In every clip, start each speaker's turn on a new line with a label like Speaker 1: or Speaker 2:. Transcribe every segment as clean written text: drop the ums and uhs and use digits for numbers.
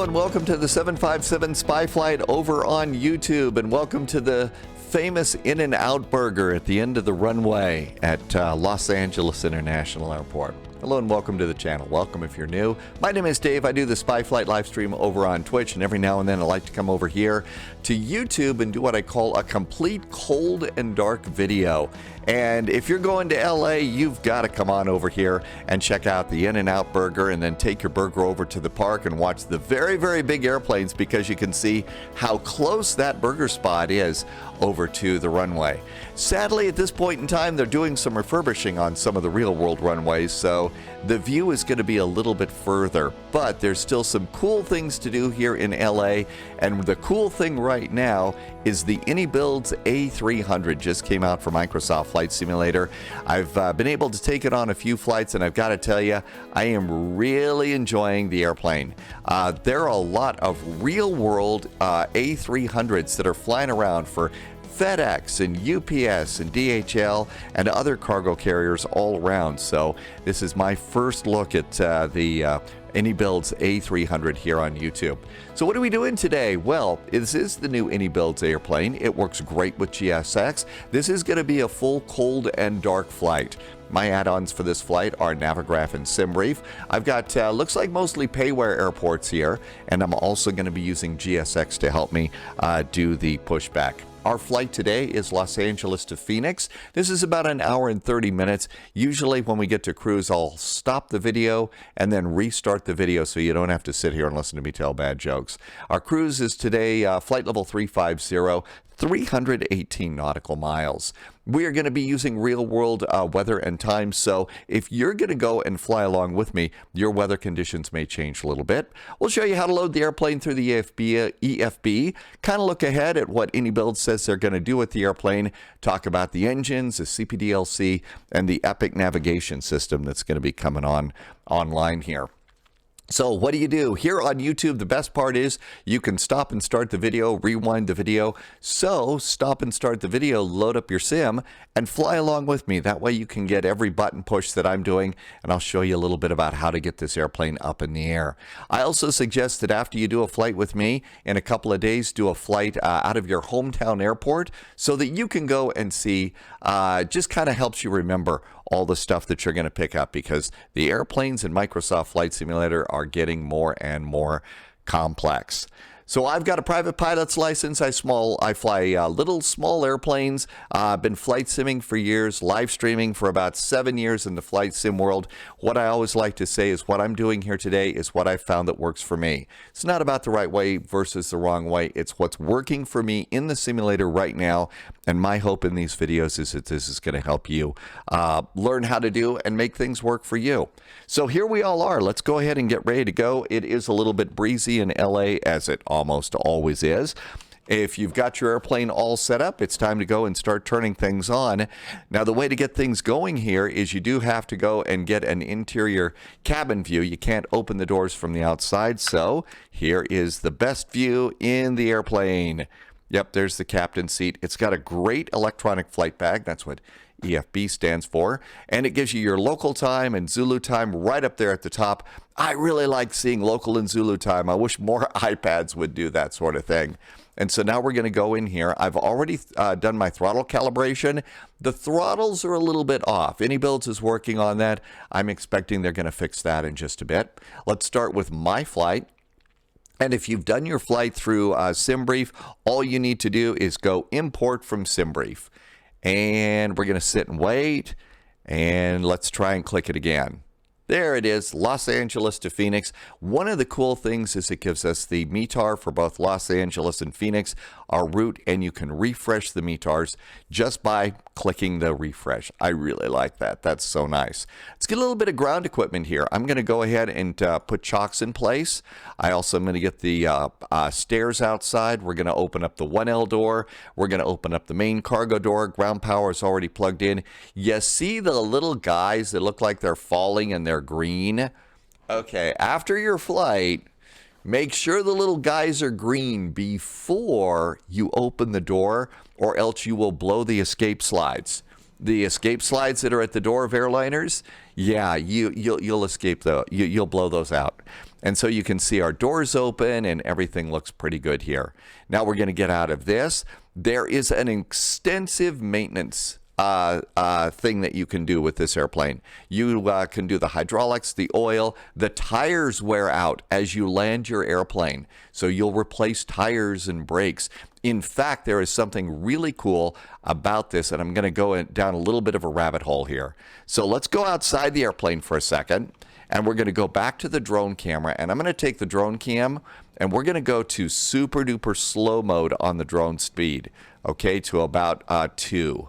Speaker 1: and welcome to the 757 Spy Flight over on YouTube, and welcome to the famous In-N-Out Burger at the end of the runway at Los Angeles International Airport. Hello and welcome to the channel. Welcome if you're new. My name is Dave. I do the Spy Flight live stream over on Twitch, and every now and then I like to come over here to YouTube and do what I call a complete cold and dark video. And if you're going to LA, you've got to come on over here and check out the In-N-Out Burger, and then take your burger over to the park and watch the very, very big airplanes, because you can see how close that burger spot is over to the runway. Sadly, at this point in time, they're doing some refurbishing on some of the real world runways, so the view is going to be a little bit further, but there's still some cool things to do here in LA. And the cool thing right now is the iniBuilds A300 just came out for Microsoft Flight Simulator. I've been able to take it on a few flights, and I've got to tell you, I am really enjoying the airplane. There are a lot of real world A300s that are flying around for FedEx and UPS and DHL and other cargo carriers all around. So this is my first look at the iniBuilds A300 here on YouTube. So what are we doing today? Well, this is the new iniBuilds airplane. It works great with GSX. This is going to be a full cold and dark flight. My add-ons for this flight are Navigraph and SimBrief. I've got, looks like mostly payware airports here, and I'm also going to be using GSX to help me do the pushback. Our flight today is Los Angeles to Phoenix. This is about an hour and 30 minutes. Usually when we get to cruise, I'll stop the video and then restart the video so you don't have to sit here and listen to me tell bad jokes. Our cruise is today flight level 350. 318 nautical miles. We are going to be using real world weather and time, so if you're going to go and fly along with me, your weather conditions may change a little bit. We'll show you how to load the airplane through the EFB, kind of look ahead at what iniBuilds says they're going to do with the airplane, talk about the engines, the CPDLC, and the Epic navigation system that's going to be coming online here. So what do? Here on YouTube, the best part is you can stop and start the video, rewind the video. So stop and start the video, load up your sim, and fly along with me. That way you can get every button push that I'm doing, and I'll show you a little bit about how to get this airplane up in the air. I also suggest that after you do a flight with me, in a couple of days, do a flight out of your hometown airport so that you can go and see, just kind of helps you remember all the stuff that you're going to pick up, because the airplanes in Microsoft Flight Simulator are getting more and more complex. So I've got a private pilot's license. I fly little small airplanes. I've been flight simming for years, live streaming for about 7 years in the flight sim world. What I always like to say is what I'm doing here today is what I found that works for me. It's not about the right way versus the wrong way. It's what's working for me in the simulator right now. And my hope in these videos is that this is going to help you learn how to do and make things work for you. So here we all are. Let's go ahead and get ready to go. It is a little bit breezy in LA, as it almost always is. If you've got your airplane all set up, it's time to go and start turning things on. Now, the way to get things going here is you do have to go and get an interior cabin view. You can't open the doors from the outside, so here is the best view in the airplane. Yep, there's the captain's seat. It's got a great electronic flight bag. That's what EFB stands for. And it gives you your local time and Zulu time right up there at the top. I really like seeing local and Zulu time. I wish more iPads would do that sort of thing. And so now we're going to go in here. I've already done my throttle calibration. The throttles are a little bit off. iniBuilds is working on that. I'm expecting they're going to fix that in just a bit. Let's start with my flight. And if you've done your flight through SimBrief, all you need to do is go import from SimBrief. And we're going to sit and wait. And let's try and click it again. There it is, Los Angeles to Phoenix. One of the cool things is it gives us the METAR for both Los Angeles and Phoenix, our route, and you can refresh the METARs just by clicking the refresh. I really like that. That's so nice. Let's get a little bit of ground equipment here. I'm going to go ahead and put chocks in place. I also am going to get the stairs outside. We're going to open up the 1L door. We're going to open up the main cargo door. Ground power is already plugged in. You see the little guys that look like they're falling and they're green? Okay, after your flight, make sure the little guys are green before you open the door, or else you will blow the escape slides. The escape slides that are at the door of airliners, yeah, you'll escape though. You'll blow those out. And so you can see our doors open and everything looks pretty good here. Now we're going to get out of this. There is an extensive maintenance thing that you can do with this airplane. You can do the hydraulics, the oil, the tires wear out as you land your airplane. So you'll replace tires and brakes. In fact, there is something really cool about this, and I'm going to go down a little bit of a rabbit hole here. So let's go outside the airplane for a second, and we're going to go back to the drone camera, and I'm going to take the drone cam, and we're going to go to super duper slow mode on the drone speed, okay, to about 2.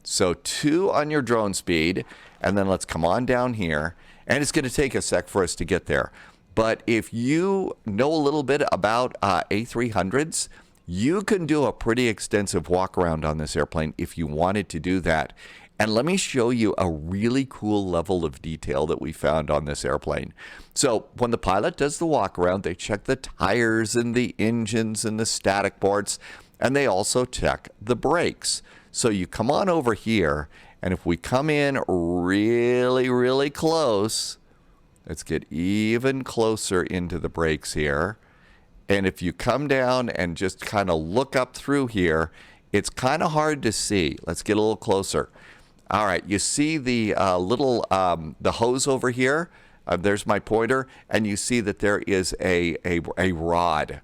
Speaker 1: So 2 on your drone speed, and then let's come on down here, and it's going to take a sec for us to get there. But if you know a little bit about A300s, you can do a pretty extensive walk around on this airplane if you wanted to do that. And let me show you a really cool level of detail that we found on this airplane. So when the pilot does the walk around, they check the tires and the engines and the static ports, and they also check the brakes. So you come on over here, and if we come in really, really close, let's get even closer into the brakes here. And if you come down and just kind of look up through here, it's kind of hard to see. Let's get a little closer. All right, you see the little the hose over here? There's my pointer, and you see that there is a rod.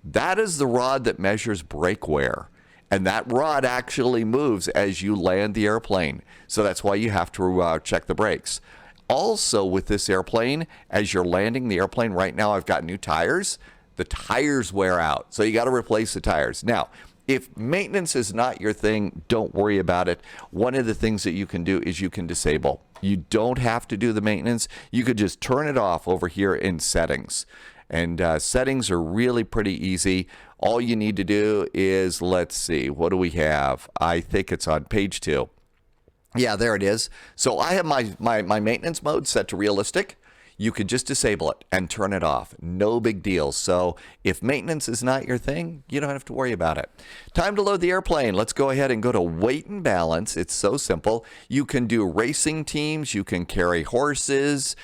Speaker 1: That is the rod that measures brake wear. And that rod actually moves as you land the airplane. So that's why you have to check the brakes. Also with this airplane, as you're landing the airplane, right now I've got new tires. The tires wear out. So you got to replace the tires. Now, if maintenance is not your thing, don't worry about it. One of the things that you can do is you can disable. You don't have to do the maintenance. You could just turn it off over here in settings. And settings are really pretty easy. All you need to do is, let's see, what do we have? I think it's on page 2. Yeah, there it is. So I have my maintenance mode set to realistic. You could just disable it and turn it off. No big deal. So if maintenance is not your thing, you don't have to worry about it. Time to load the airplane. Let's go ahead and go to weight and balance. It's so simple. You can do racing teams. You can carry horses.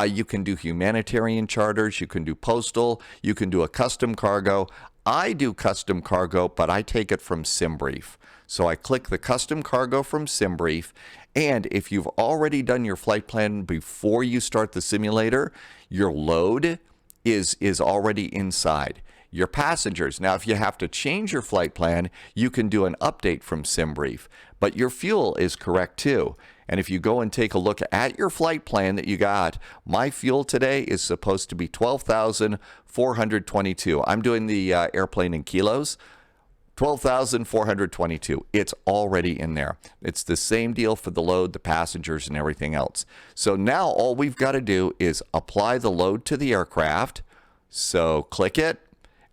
Speaker 1: You can do humanitarian charters. You can do postal. You can do a custom cargo. I do custom cargo, but I take it from SimBrief. So I click the custom cargo from SimBrief, and if you've already done your flight plan before you start the simulator, your load is already inside. Your passengers, now if you have to change your flight plan, you can do an update from SimBrief, but your fuel is correct too. And if you go and take a look at your flight plan that you got, my fuel today is supposed to be 12,422. I'm doing the airplane in kilos. 12,422. It's already in there. It's the same deal for the load, the passengers, and everything else. So now all we've got to do is apply the load to the aircraft. So click it,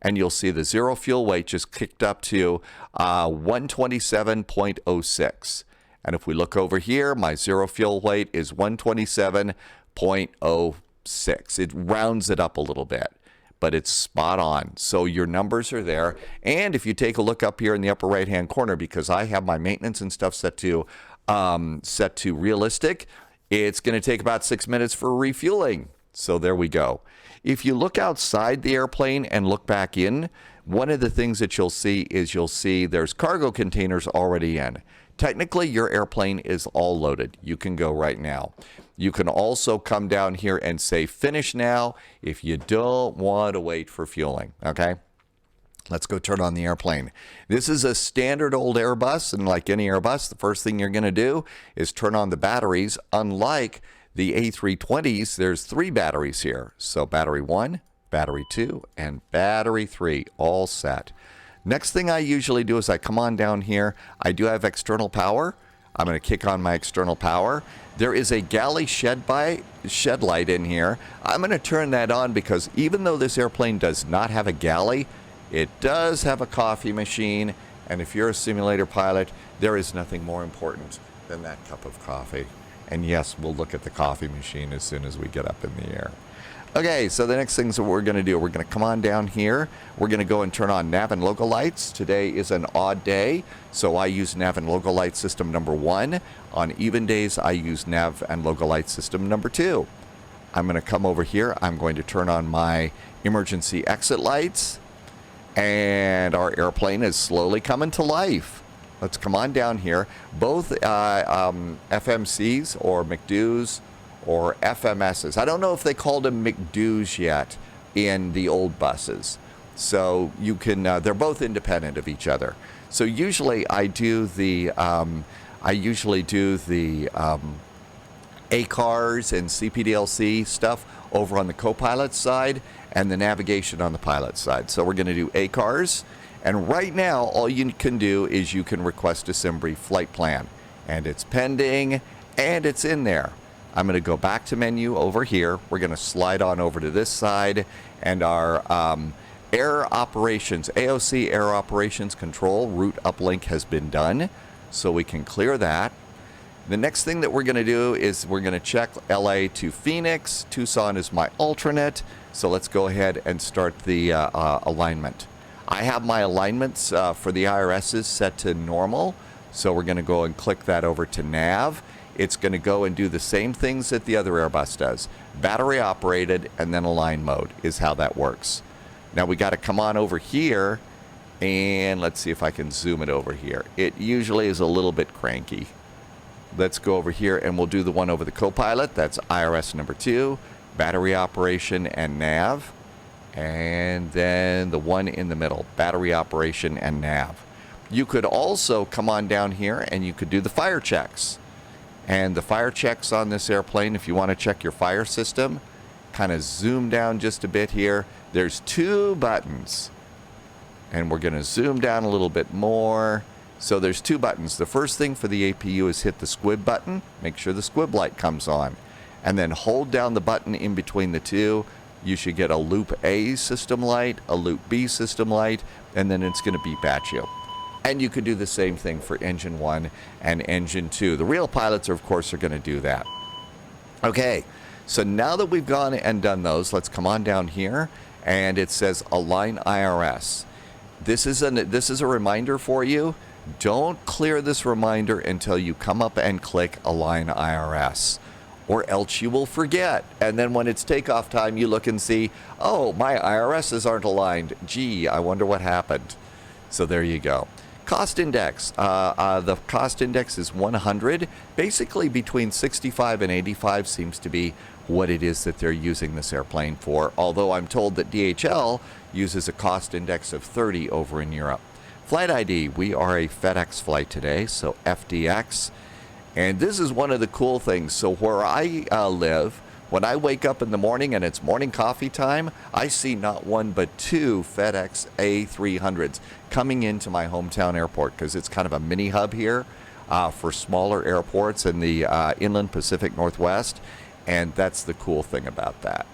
Speaker 1: and you'll see the zero fuel weight just kicked up to 127.06. And if we look over here, my zero fuel weight is 127.06. It rounds it up a little bit, but it's spot on. So your numbers are there. And if you take a look up here in the upper right-hand corner, because I have my maintenance and stuff set to realistic, it's going to take about 6 minutes for refueling. So there we go. If you look outside the airplane and look back in, one of the things that you'll see is there's cargo containers already in. Technically, your airplane is all loaded. You can go right now. You can also come down here and say finish now if you don't want to wait for fueling, okay? Let's go turn on the airplane. This is a standard old Airbus, and like any Airbus, the first thing you're going to do is turn on the batteries. Unlike the A320s, there's 3 batteries here. So battery 1, battery 2, and battery 3 all set. Next thing I usually do is I come on down here. I do have external power. I'm going to kick on my external power. There is a galley shed light in here. I'm going to turn that on because even though this airplane does not have a galley, it does have a coffee machine. And if you're a simulator pilot, there is nothing more important than that cup of coffee. And yes, we'll look at the coffee machine as soon as we get up in the air. Okay, so the next things that we're going to do, we're going to come on down here. We're going to go and turn on nav and logo lights. Today is an odd day, so I use nav and logo light system number 1. On even days, I use nav and logo light system number 2. I'm going to come over here. I'm going to turn on my emergency exit lights. And our airplane is slowly coming to life. Let's come on down here. Both FMCs or McDo's or FMSs. I don't know if they called them McDo's yet in the old buses. So you can, they're both independent of each other. So usually I do the, ACARS and CPDLC stuff over on the co-pilot side and the navigation on the pilot side. So we're going to do ACARS. And right now, all you can do is you can request a SIMBRI flight plan. And it's pending, and it's in there. I'm going to go back to menu over here. We're going to slide on over to this side. And our air operations, AOC Air Operations Control route uplink has been done. So we can clear that. The next thing that we're going to do is we're going to check LA to Phoenix. Tucson is my alternate. So let's go ahead and start the alignment. I have my alignments for the IRSs set to normal. So we're going to go and click that over to nav. It's going to go and do the same things that the other Airbus does. Battery operated and then align mode is how that works. Now we got to come on over here and let's see if I can zoom it over here. It usually is a little bit cranky. Let's go over here and we'll do the one over the co-pilot. That's IRS number 2, battery operation and nav. And then the one in the middle, battery operation and nav. You could also come on down here and you could do the fire checks. And the fire checks on this airplane, if you want to check your fire system, kind of zoom down just a bit here. There's 2 buttons. And we're going to zoom down a little bit more. So there's 2 buttons. The first thing for the APU is hit the squib button. Make sure the squib light comes on. And then hold down the button in between the 2. You should get a loop A system light, a loop B system light, and then it's going to beep at you. And you could do the same thing for engine 1 and engine 2. The real pilots, of course, are going to do that. Okay, so now that we've gone and done those, let's come on down here. And it says Align IRS. This is a reminder for you. Don't clear this reminder until you come up and click Align IRS, or else you will forget. And then when it's takeoff time, you look and see, oh, my IRSs aren't aligned. Gee, I wonder what happened. So there you go. Cost index. The cost index is 100. Basically between 65 and 85 seems to be what it is that they're using this airplane for. Although I'm told that DHL uses a cost index of 30 over in Europe. Flight ID, we are a FedEx flight today, so FDX. And this is one of the cool things. So where I live, when I wake up in the morning and it's morning coffee time, I see not 1 but 2 FedEx A300s coming into my hometown airport because it's kind of a mini hub here for smaller airports in the inland Pacific Northwest. And that's the cool thing about that.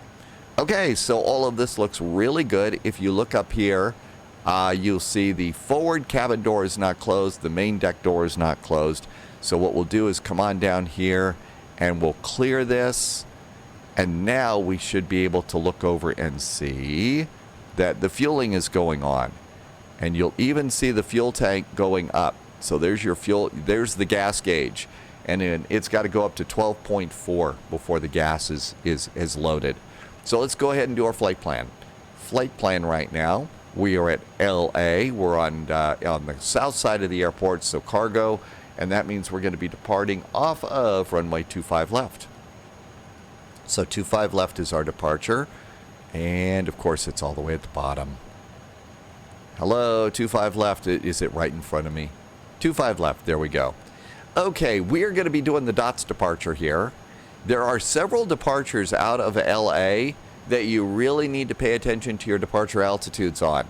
Speaker 1: Okay, so all of this looks really good. If you look up here, you'll see the forward cabin door is not closed. The main deck door is not closed. So what we'll do is come on down here and we'll clear this. And now we should be able to look over and see that the fueling is going on. And you'll even see the fuel tank going up. So there's your fuel, there's the gas gauge. And then it's got to go up to 12.4 before the gas is loaded. So let's go ahead and do our flight plan. Flight plan right now. We are at LA. We're on the south side of the airport, so cargo. And that means we're going to be departing off of runway 25 left. So 25 left is our departure. And, of course, it's all the way at the bottom. Hello, 25 left. Is it right in front of me? 25 left. There we go. Okay, we're going to be doing the DOTS departure here. There are several departures out of LA that you really need to pay attention to your departure altitudes on,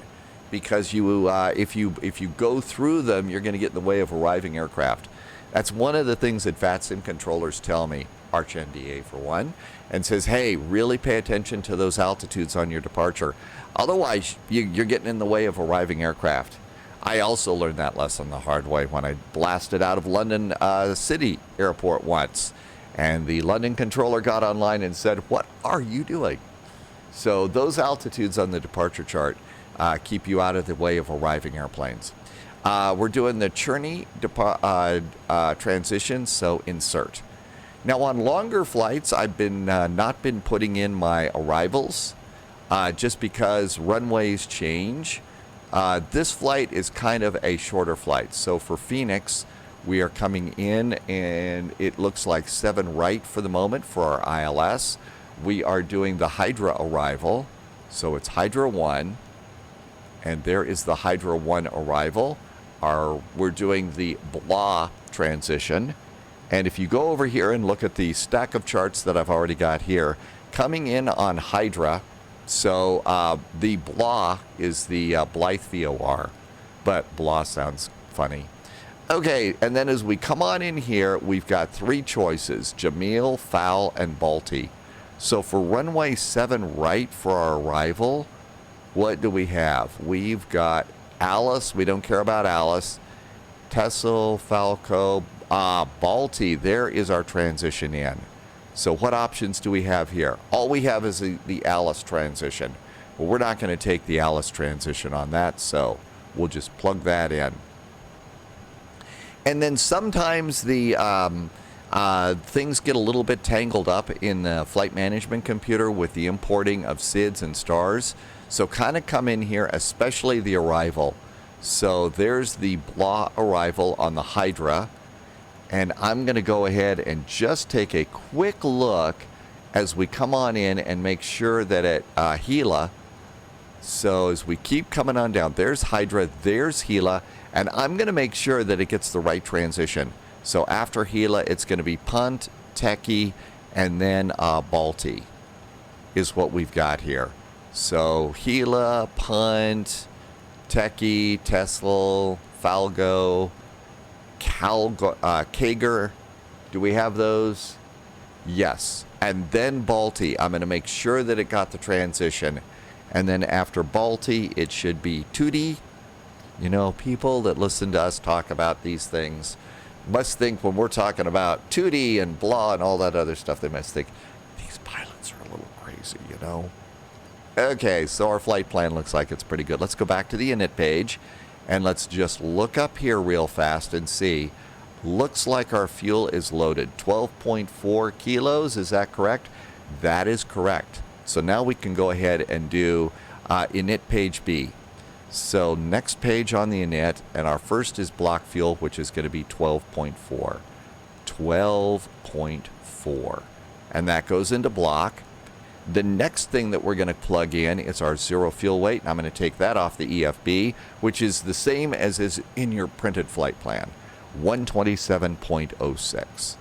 Speaker 1: because you, if you go through them, you're going to get in the way of arriving aircraft. That's one of the things that VATSIM controllers tell me, ArchNDA for one, and says, hey, really pay attention to those altitudes on your departure. Otherwise, you're getting in the way of arriving aircraft. I also learned that lesson the hard way when I blasted out of London City Airport once. And the London controller got online and said, what are you doing? So those altitudes on the departure chart keep you out of the way of arriving airplanes. We're doing the CNERY transition, so insert. Now on longer flights, I've been not been putting in my arrivals just because runways change. This flight is kind of a shorter flight. So for Phoenix, we are coming in and it looks like 7 right for the moment for our ILS. We are doing the Hydra arrival. So it's Hydra 1. And there is the Hydra 1 arrival. We're doing the blah transition. And if you go over here and look at the stack of charts that I've already got here, coming in on Hydra, so the blah is the Blythe VOR, but blah sounds funny. Okay, and then as we come on in here, we've got 3 choices, Jamil, Foul, and Balti. So for runway 7 right for our arrival, what do we have? We've got Alice, we don't care about Alice, Tessel, Falco, Balti, there is our transition in. So what options do we have here? All we have is the Alice transition. Well, we're not going to take the Alice transition on that, so we'll just plug that in. And then sometimes the things get a little bit tangled up in the flight management computer with the importing of SIDs and stars. So kind of come in here, especially the arrival. So there's the blah arrival on the Hydra. And I'm going to go ahead and just take a quick look as we come on in and make sure that at Gila, so as we keep coming on down, there's Hydra, there's Gila, and I'm going to make sure that it gets the right transition. So after Gila, it's going to be Punt, Techie, and then Balti is what we've got here. So Gila, Punt, Techie, Tesla, Falgo, Kager, do we have those? Yes. And then Balti, I'm going to make sure that it got the transition. And then after Balti, it should be Tootie. You know, people that listen to us talk about these things must think when we're talking about Tootie and blah and all that other stuff, they must think, these pilots are a little crazy, you know? Okay, so our flight plan looks like it's pretty good. Let's go back to the init page. And let's just look up here real fast and see. Looks like our fuel is loaded. 12.4 kilos, is that correct? That is correct. So now we can go ahead and do init page B. So next page on the init, and our first is block fuel, which is going to be 12.4. 12.4. And that goes into block. The next thing that we're going to plug in is our zero fuel weight. And I'm going to take that off the EFB, which is the same as is in your printed flight plan. 127.06.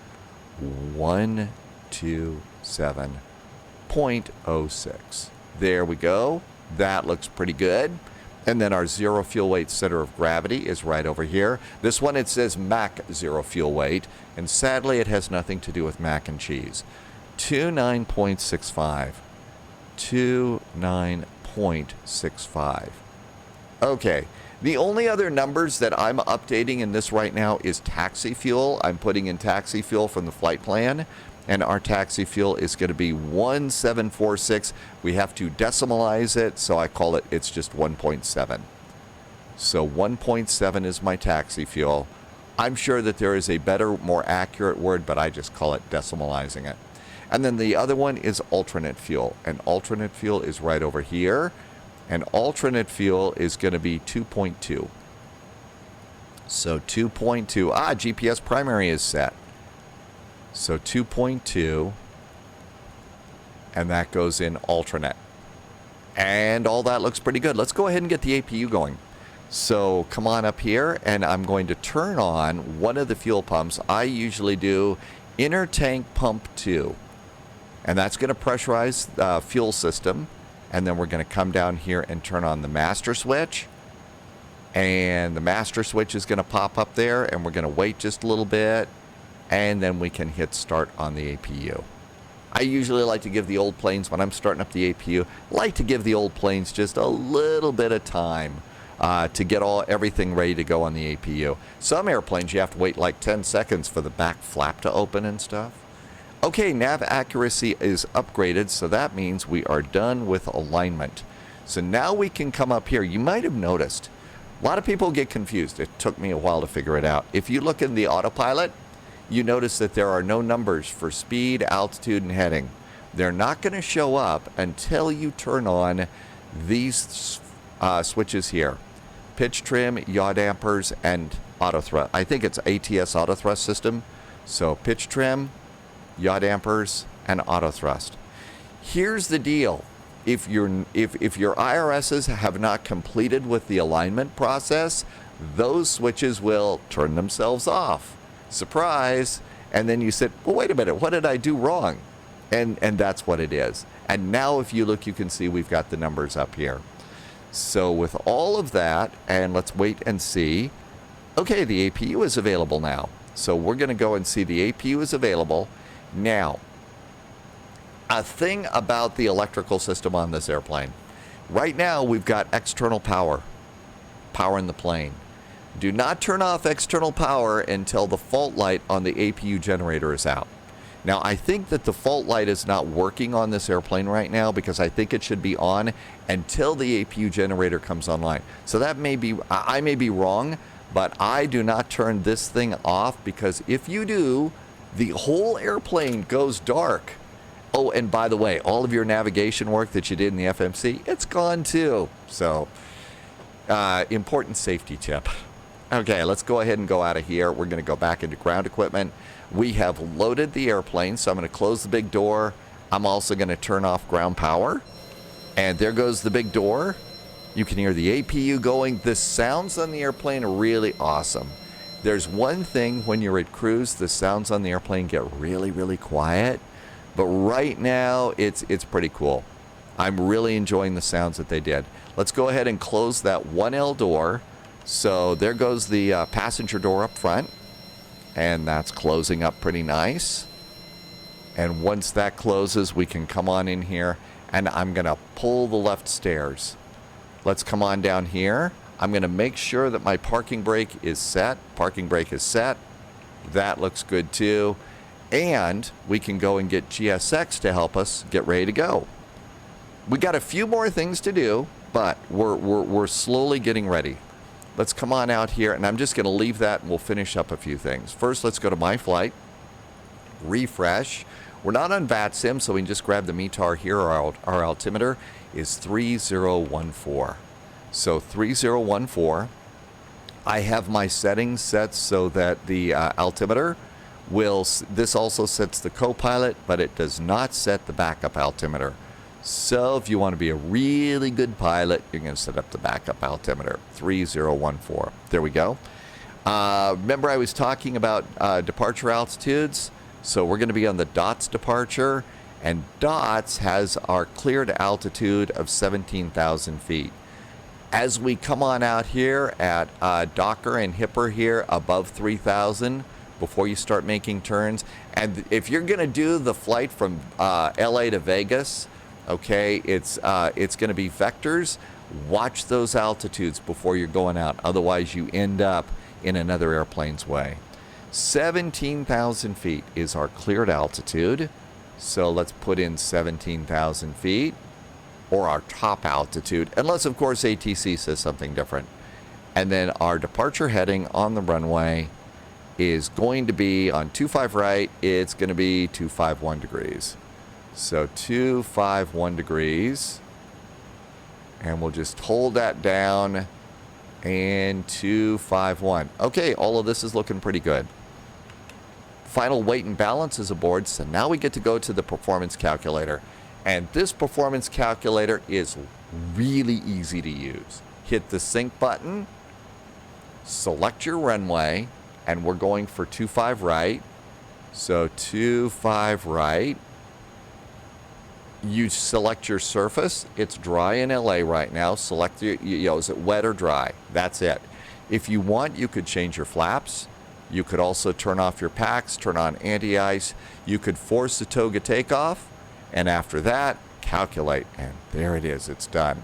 Speaker 1: 127.06. There we go. That looks pretty good. And then our zero fuel weight center of gravity is right over here. This one, it says Mac zero fuel weight. And sadly, it has nothing to do with mac and cheese. 29.65. 29.65. Okay. The only other numbers that I'm updating in this right now is taxi fuel. I'm putting in taxi fuel from the flight plan, and our taxi fuel is going to be 1746. We have to decimalize it, so I call it, it's just 1.7. So 1.7 is my taxi fuel. I'm sure that there is a better, more accurate word, but I just call it decimalizing it. And then the other one is alternate fuel. And alternate fuel is right over here. And alternate fuel is going to be 2.2. So 2.2. GPS primary is set. So 2.2. And that goes in alternate. And all that looks pretty good. Let's go ahead and get the APU going. So come on up here, and I'm going to turn on one of the fuel pumps. I usually do inner tank pump 2. And that's going to pressurize the fuel system. And then we're going to come down here and turn on the master switch. And the master switch is going to pop up there. And we're going to wait just a little bit. And then we can hit start on the APU. I usually like to give the old planes, when I'm starting up the APU, like to give the old planes just a little bit of time to get everything ready to go on the APU. Some airplanes you have to wait like 10 seconds for the back flap to open and stuff. Okay, nav accuracy is upgraded, so that means we are done with alignment. So now we can come up here. You might have noticed, a lot of people get confused. It took me a while to figure it out. If you look in the autopilot, you notice that there are no numbers for speed, altitude, and heading. They're not going to show up until you turn on these switches here. Pitch trim, yaw dampers, and auto thrust. I think it's ATS auto thrust system. So pitch trim, yaw dampers, and auto thrust. Here's the deal. If your IRSs have not completed with the alignment process, those switches will turn themselves off. Surprise. And then you said, well, wait a minute, what did I do wrong? And that's what it is. And now if you look, you can see we've got the numbers up here. So with all of that, and let's wait and see. Okay, the APU is available now. So we're going to go and see the APU is available. Now, a thing about the electrical system on this airplane. Right now, we've got external power in the plane. Do not turn off external power until the fault light on the APU generator is out. Now, I think that the fault light is not working on this airplane right now because I think it should be on until the APU generator comes online. So that may be, I may be wrong, but I do not turn this thing off because if you do, the whole airplane goes dark. Oh, and by the way, all of your navigation work that you did in the FMC, it's gone too. So, important safety tip. Okay, let's go ahead and go out of here. We're going to go back into ground equipment. We have loaded the airplane, so I'm going to close the big door. I'm also going to turn off ground power. And there goes the big door. You can hear the APU going. The sounds on the airplane are really awesome. There's one thing when you're at cruise, the sounds on the airplane get really, really quiet. But right now, it's pretty cool. I'm really enjoying the sounds that they did. Let's go ahead and close that 1L door. So there goes the passenger door up front. And that's closing up pretty nice. And once that closes, we can come on in here. And I'm going to pull the left stairs. Let's come on down here. I'm going to make sure that my parking brake is set. Parking brake is set. That looks good too. And we can go and get GSX to help us get ready to go. We got a few more things to do, but we're slowly getting ready. Let's come on out here, and I'm just going to leave that, and we'll finish up a few things. First, let's go to My Flight. Refresh. We're not on VATSIM, so we can just grab the METAR here. Our altimeter is 3014. So 3014. I have my settings set so that the altimeter will... This also sets the co-pilot, but it does not set the backup altimeter. So if you want to be a really good pilot, you're going to set up the backup altimeter, 3014. There we go. Remember I was talking about departure altitudes? So we're going to be on the DOTS departure, and DOTS has our cleared altitude of 17,000 feet. As we come on out here at Docker and Hipper here above 3,000, before you start making turns, and if you're going to do the flight from LA to Vegas, okay, it's going to be vectors. Watch those altitudes before you're going out. Otherwise, you end up in another airplane's way. 17,000 feet is our cleared altitude. So let's put in 17,000 feet, or our top altitude, unless, of course, ATC says something different. And then our departure heading on the runway is going to be on 25 right. It's going to be 251 degrees. So 251 degrees, and we'll just hold that down, and 251. Okay, all of this is looking pretty good. Final weight and balance is aboard, so now we get to go to the performance calculator. And this performance calculator is really easy to use. Hit the sync button, select your runway, and we're going for 25 right. So 25 right. You select your surface. It's dry in LA right now. Select your, is it wet or dry? That's it. If you want, you could change your flaps. You could also turn off your packs, turn on anti-ice. You could force the toga takeoff, and after that, calculate. And there it is. It's done.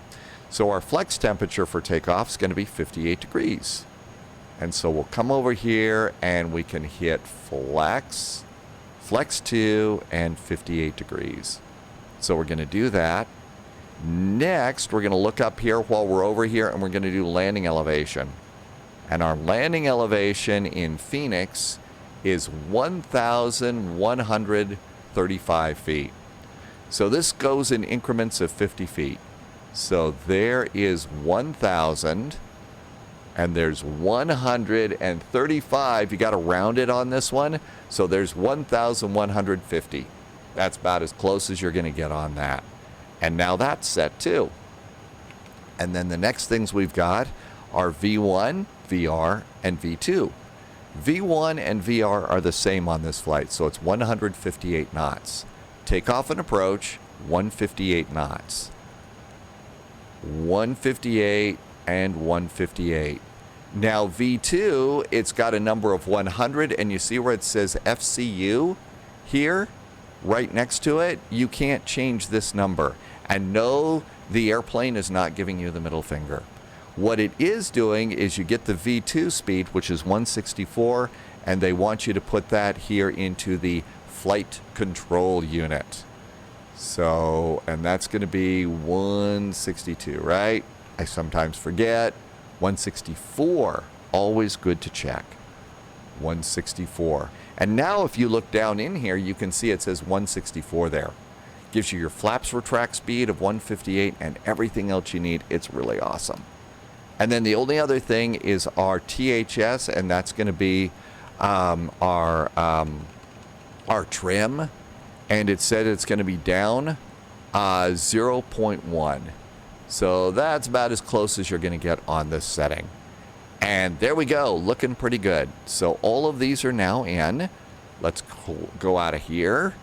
Speaker 1: So our flex temperature for takeoff is going to be 58 degrees. And so we'll come over here and we can hit flex, flex 2, and 58 degrees. So we're going to do that. Next, we're going to look up here while we're over here, and we're going to do landing elevation. And our landing elevation in Phoenix is 1,135 feet. So this goes in increments of 50 feet. So there is 1,000, and there's 135. You got to round it on this one. So there's 1,150. That's about as close as you're going to get on that. And now that's set too. And then the next things we've got are V1, VR, and V2. V1 and VR are the same on this flight, so it's 158 knots. Takeoff and approach, 158 knots. 158 and 158. Now V2, it's got a number of 100, and you see where it says FCU here, right next to it? You can't change this number. And no, the airplane is not giving you the middle finger. What it is doing is you get the V2 speed, which is 164, and they want you to put that here into the flight control unit. So, and that's going to be 162, right? I sometimes forget. 164, always good to check. 164. And now if you look down in here, you can see it says 164 there. Gives you your flaps retract speed of 158 and everything else you need. It's really awesome. And then the only other thing is our THS, and that's going to be our trim. And it said it's going to be down 0.1. So that's about as close as you're going to get on this setting. And there we go, looking pretty good. So all of these are now in. Let's go out of here.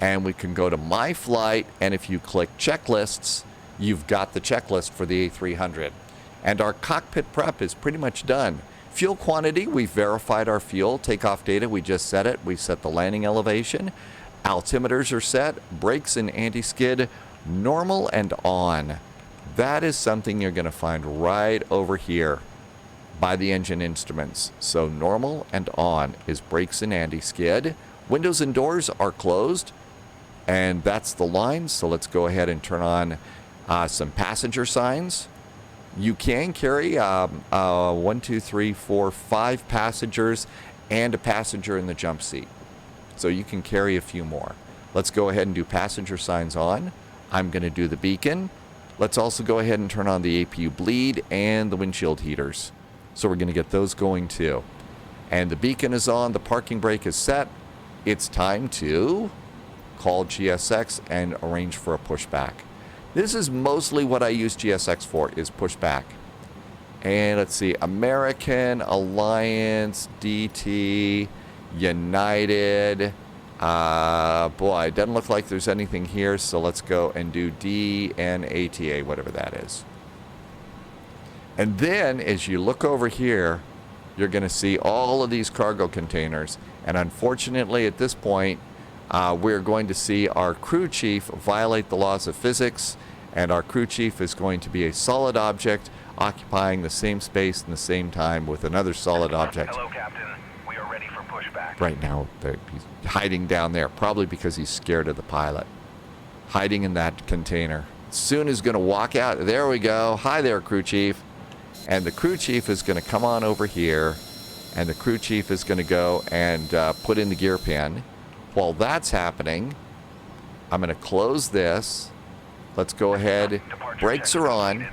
Speaker 1: And we can go to My Flight. And if you click Checklists, you've got the checklist for the A300. And our cockpit prep is pretty much done. Fuel quantity, we've verified our fuel. Takeoff data, we just set it. We set the landing elevation. Altimeters are set. Brakes and anti-skid, normal and on. That is something you're going to find right over here by the engine instruments. So normal and on is brakes and anti-skid. Windows and doors are closed, and that's the line. So let's go ahead and turn on some passenger signs. You can carry 5 passengers and a passenger in the jump seat. So you can carry a few more. Let's go ahead and do passenger signs on. I'm going to do the beacon. Let's also go ahead and turn on the APU bleed and the windshield heaters. So we're going to get those going too. And the beacon is on. The parking brake is set. It's time to call GSX and arrange for a pushback. This is mostly what I use GSX for, is pushback. And let's see, American, Alliance, DT, United. Boy, it doesn't look like there's anything here, so let's go and do DNATA, whatever that is. And then, as you look over here, you're going to see all of these cargo containers. And unfortunately, at this point, we're going to see our crew chief violate the laws of physics, and our crew chief is going to be a solid object occupying the same space and the same time with another solid object.
Speaker 2: Hello, Captain. We are ready for pushback.
Speaker 1: Right now, he's hiding down there, probably because he's scared of the pilot. Hiding in that container. Soon he's going to walk out. There we go. Hi there, crew chief. And the crew chief is going to come on over here, and the crew chief is going to go and put in the gear pin. While that's happening, I'm going to close this. Let's go ahead. Brakes are on.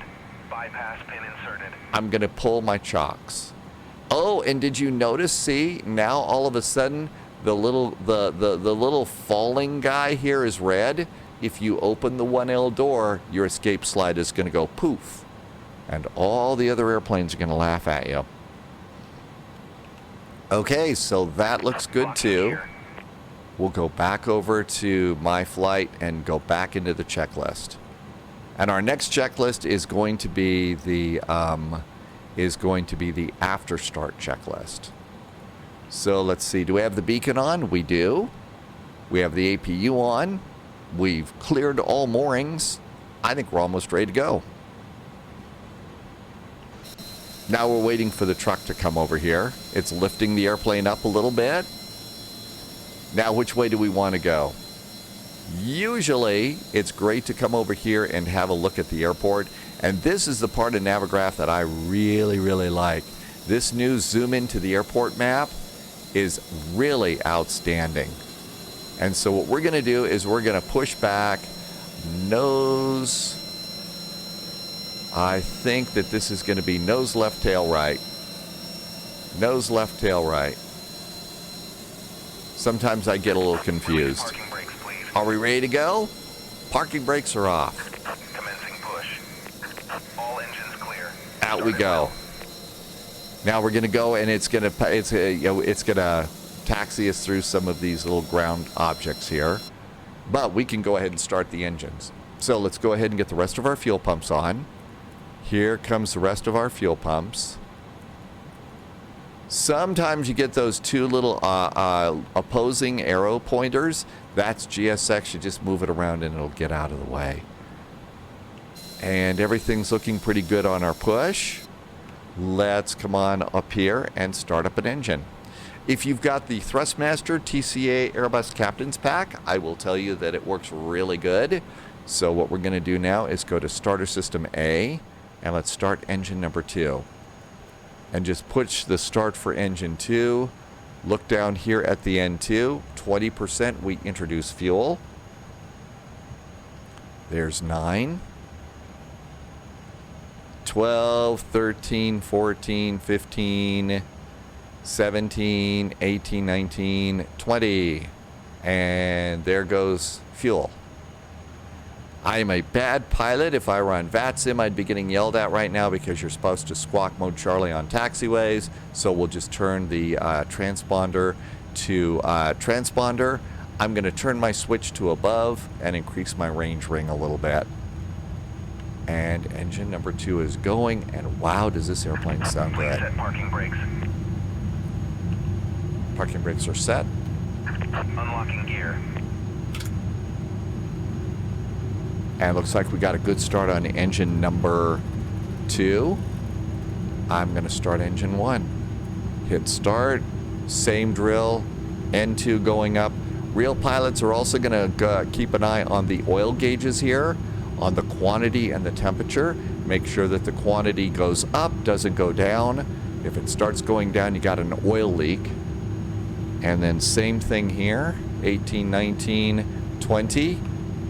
Speaker 2: Bypass pin inserted.
Speaker 1: I'm going to pull my chocks. Oh, and did you notice? See, now all of a sudden the little falling guy here is red. If you open the 1L door, your escape slide is going to go poof, and all the other airplanes are going to laugh at you. Okay, so that looks good too. We'll go back over to My Flight and go back into the checklist. And our next checklist is going to be the after start checklist. So let's see. Do we have the beacon on? We do. We have the APU on. We've cleared all moorings. I think we're almost ready to go. Now we're waiting for the truck to come over here. It's lifting the airplane up a little bit. Now, which way do we want to go? Usually, it's great to come over here and have a look at the airport. And this is the part of Navigraph that I really, really like. This new zoom into the airport map is really outstanding. And so what we're going to do is we're going to push back nose. I think that this is going to be nose left, tail right. Nose left, tail right. Sometimes I get a little confused.
Speaker 2: Parking brakes, please.
Speaker 1: Are we ready to go? Parking brakes are off.
Speaker 2: Commencing push. All engines clear.
Speaker 1: Out we go. Now we're going to go, and it's going to taxi us through some of these little ground objects here. But we can go ahead and start the engines. So let's go ahead and get the rest of our fuel pumps on. Here comes the rest of our fuel pumps. Sometimes you get those two little opposing arrow pointers. That's GSX. You just move it around and it'll get out of the way. And everything's looking pretty good on our push. Let's come on up here and start up an engine. If you've got the Thrustmaster TCA Airbus Captain's Pack, I will tell you that it works really good. So what we're going to do now is go to Starter System A, and let's start engine number 2. And just push the start for engine 2. Look down here at the N2. 20% we introduce fuel. There's 9. 12, 13, 14, 15, 17, 18, 19, 20. And there goes fuel. I am a bad pilot. If I were on VATSIM, I'd be getting yelled at right now because you're supposed to squawk mode Charlie on taxiways. So we'll just turn the transponder to transponder. I'm going to turn my switch to above and increase my range ring a little bit. And engine number 2 is going. And wow, does this airplane sound
Speaker 2: Please
Speaker 1: good.
Speaker 2: set parking brakes.
Speaker 1: Parking brakes are set.
Speaker 2: Unlocking gear.
Speaker 1: And it looks like we got a good start on engine number 2. I'm going to start engine 1. Hit start. Same drill. N2 going up. Real pilots are also going to keep an eye on the oil gauges here, on the quantity and the temperature. Make sure that the quantity goes up, doesn't go down. If it starts going down, you got an oil leak. And then same thing here. 18, 19, 20.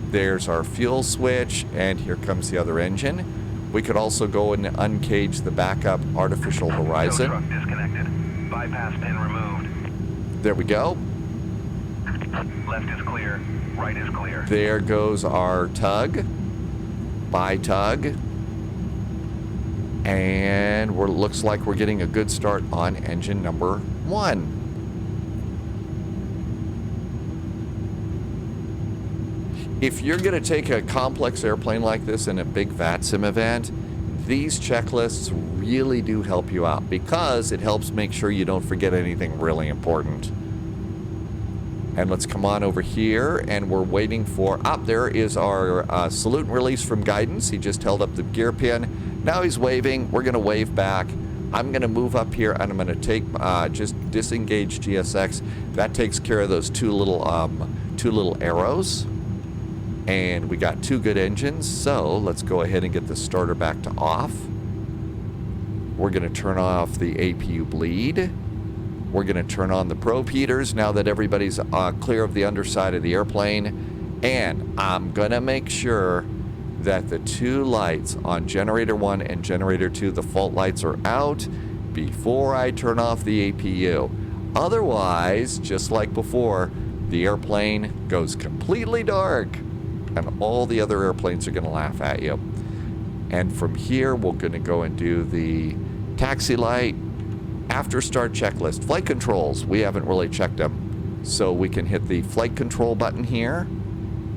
Speaker 1: There's our fuel switch, and here comes the other engine. We could also go and uncage the backup artificial horizon.
Speaker 2: Tow truck disconnected. Bypass pin removed.
Speaker 1: There we go.
Speaker 2: Left is clear. Right is clear.
Speaker 1: There goes our tug. By tug. And looks like we're getting a good start on engine number 1. If you're going to take a complex airplane like this in a big VATSIM event, these checklists really do help you out because it helps make sure you don't forget anything really important. And let's come on over here, and we're waiting for... there is our salute and release from guidance. He just held up the gear pin. Now he's waving. We're going to wave back. I'm going to move up here, and I'm going to take just disengage GSX. That takes care of those two little arrows. And we got 2 good engines, so let's go ahead and get the starter back to off. We're going to turn off the APU bleed. We're going to turn on the probe heaters now that everybody's clear of the underside of the airplane. And I'm going to make sure that the 2 lights on generator 1 and generator 2, the fault lights, are out before I turn off the APU. Otherwise, just like before, the airplane goes completely dark. And all the other airplanes are going to laugh at you. And from here, we're going to go and do the taxi light, after start checklist. Flight controls, we haven't really checked them. So we can hit the flight control button here,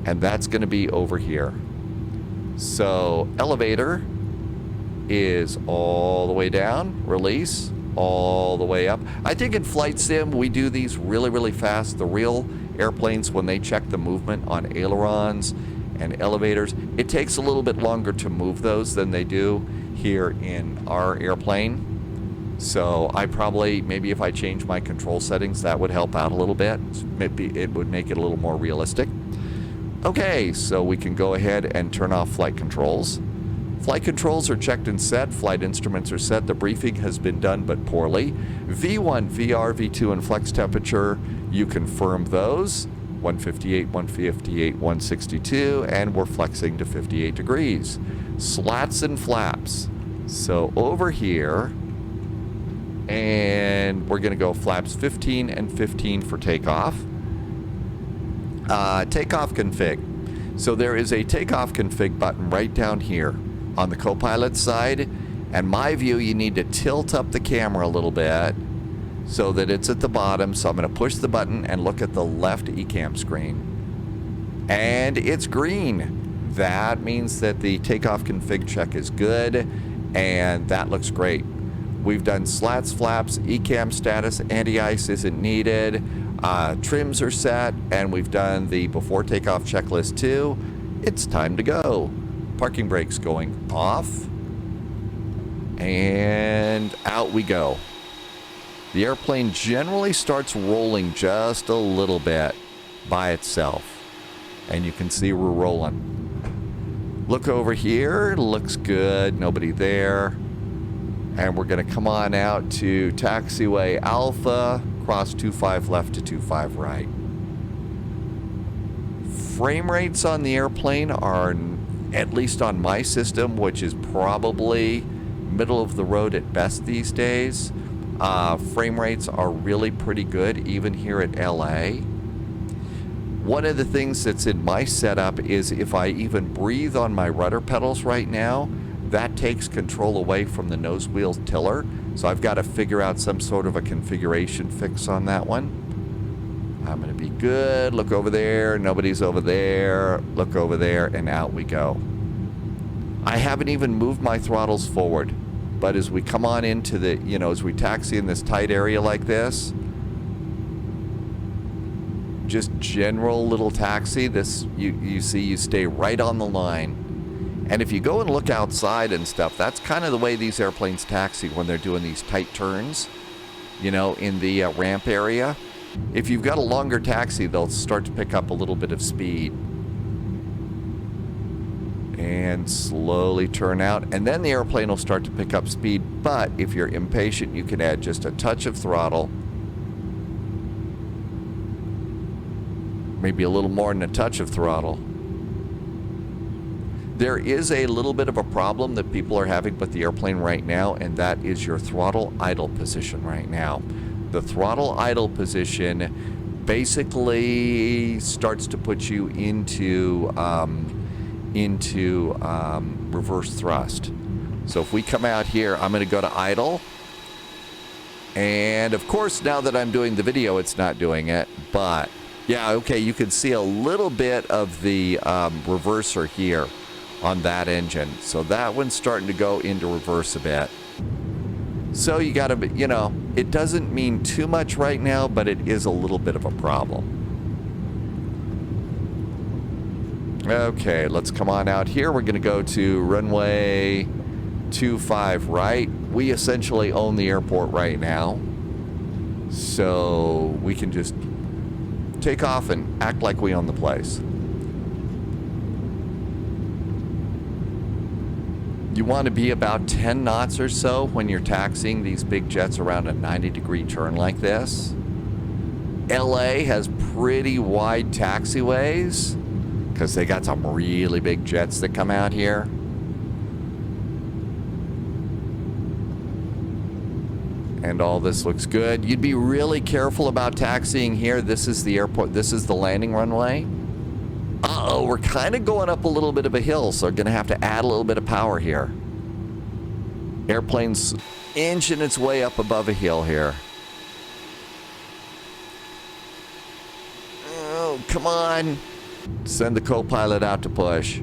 Speaker 1: and that's going to be over here. So elevator is all the way down, release, all the way up. I think in Flight Sim, we do these really, really fast. The real airplanes, when they check the movement on ailerons and elevators, it takes a little bit longer to move those than they do here in our airplane. So I probably, maybe if I change my control settings, that would help out a little bit. Maybe it would make it a little more realistic. Okay, so we can go ahead and turn off flight controls. Flight controls are checked and set. Flight instruments are set. The briefing has been done, but poorly. V1, VR, V2, and flex temperature, you confirm those. 158, 158, 162, and we're flexing to 58 degrees. Slats and flaps. So over here, and we're going to go flaps 15 and 15 for takeoff. Takeoff config. So there is a takeoff config button right down here on the co-pilot side. And my view, you need to tilt up the camera a little bit so that it's at the bottom. So I'm going to push the button and look at the left ECAM screen. And it's green. That means that the takeoff config check is good. And that looks great. We've done slats, flaps, ECAM status, anti-ice isn't needed. Trims are set, and we've done the before takeoff checklist too. It's time to go. Parking brakes going off. And out we go. The airplane generally starts rolling just a little bit by itself. And you can see we're rolling. Look over here, looks good, nobody there. And we're going to come on out to taxiway Alpha, cross 25 left to 25 right. Frame rates on the airplane are, at least on my system, which is probably middle of the road at best these days, frame rates are really pretty good, even here at LA. One of the things that's in my setup is if I even breathe on my rudder pedals right now, that takes control away from the nose wheel tiller. So I've got to figure out some sort of a configuration fix on that one. I'm going to be good. Look over there. Nobody's over there. Look over there. And out we go. I haven't even moved my throttles forward. But as we come on into the, as we taxi in this tight area like this, just general little taxi, this, you see, you stay right on the line. And if you go and look outside and stuff, that's kind of the way these airplanes taxi when they're doing these tight turns, in the ramp area. If you've got a longer taxi, they'll start to pick up a little bit of speed. And slowly turn out. And then the airplane will start to pick up speed. But if you're impatient, you can add just a touch of throttle. Maybe a little more than a touch of throttle. There is a little bit of a problem that people are having with the airplane right now, and that is your throttle idle position right now. The throttle idle position basically starts to put you into reverse thrust. So if we come out here, I'm going to go to idle. And of course, now that I'm doing the video, it's not doing it. But yeah, okay, you can see a little bit of the reverser here on that engine. So that one's starting to go into reverse a bit. So you got to, it doesn't mean too much right now, but it is a little bit of a problem. Okay, let's come on out here. We're going to go to runway 25 right. We essentially own the airport right now. So we can just take off and act like we own the place. You want to be about 10 knots or so when you're taxiing these big jets around a 90-degree turn like this. LA has pretty wide taxiways because they got some really big jets that come out here. And all this looks good. You'd be really careful about taxiing here. This is the airport. This is the landing runway. Uh-oh, we're kind of going up a little bit of a hill, so we're going to have to add a little bit of power here. Airplane's inching its way up above a hill here. Oh, come on. Send the co-pilot out to push.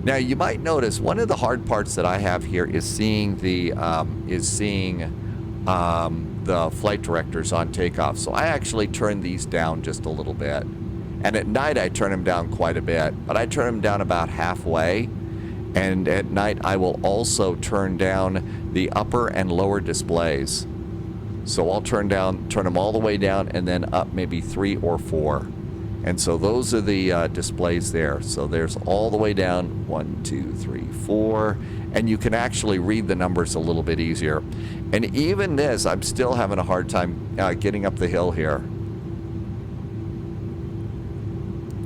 Speaker 1: Now, you might notice one of the hard parts that I have here is seeing the flight directors on takeoff. So I actually turn these down just a little bit. And at night, I turn them down quite a bit, but I turn them down about halfway. And at night, I will also turn down the upper and lower displays. So I'll turn them all the way down and then up maybe 3 or 4. And so those are the displays there. So there's all the way down 1, 2, 3, 4, and you can actually read the numbers a little bit easier. And even this, I'm still having a hard time getting up the hill here.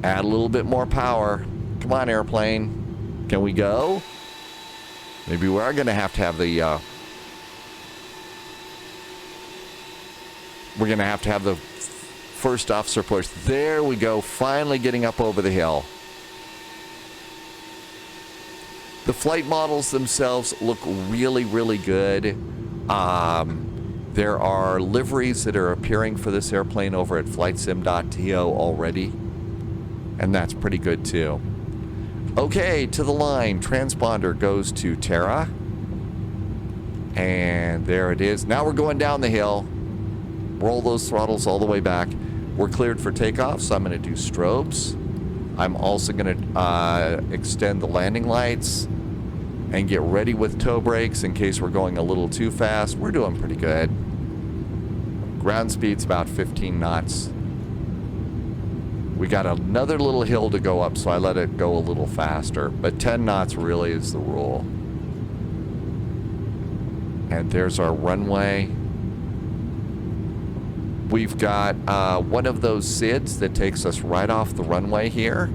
Speaker 1: Add a little bit more power. Come on, airplane. Can we go? Maybe we are going to have the... we're going to have the first officer push. There we go. Finally getting up over the hill. The flight models themselves look really, really good. There are liveries that are appearing for this airplane over at flightsim.to already. And that's pretty good too. Okay, to the line. Transponder goes to Terra. And there it is. Now we're going down the hill. Roll those throttles all the way back. We're cleared for takeoff, so I'm going to do strobes. I'm also going to extend the landing lights and get ready with toe brakes in case we're going a little too fast. We're doing pretty good. Ground speed's about 15 knots. We got another little hill to go up, so I let it go a little faster. But 10 knots really is the rule. And there's our runway. We've got one of those SIDs that takes us right off the runway here.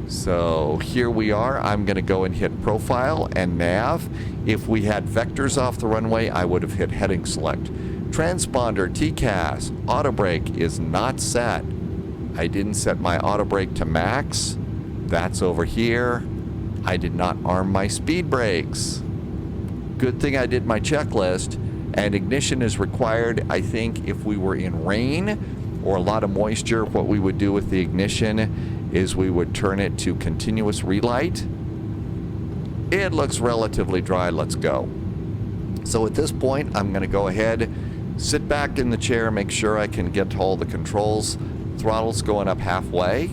Speaker 1: So here we are. I'm going to go and hit profile and nav. If we had vectors off the runway, I would have hit heading select. Transponder TCAS auto brake is not set. I didn't set my auto brake to max. That's over here. I did not arm my speed brakes. Good thing I did my checklist. And ignition is required. I think if we were in rain or a lot of moisture, what we would do with the ignition is we would turn it to continuous relight. It looks relatively dry. Let's go. So at this point, I'm going to go ahead, sit back in the chair, make sure I can get all the controls. Throttle's going up halfway.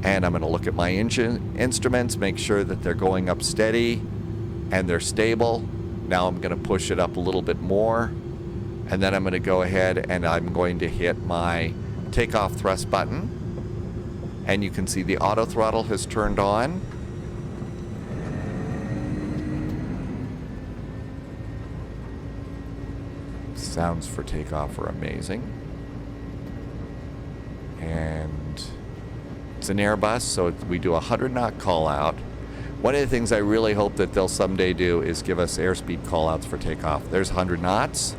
Speaker 1: And I'm going to look at my engine instruments, make sure that they're going up steady and they're stable. Now I'm going to push it up a little bit more, and then I'm going to go ahead and I'm going to hit my takeoff thrust button, and you can see the auto throttle has turned on. Sounds for takeoff are amazing. And it's an Airbus, so we do a 100-knot call out. One of the things I really hope that they'll someday do is give us airspeed callouts for takeoff. There's 100 knots.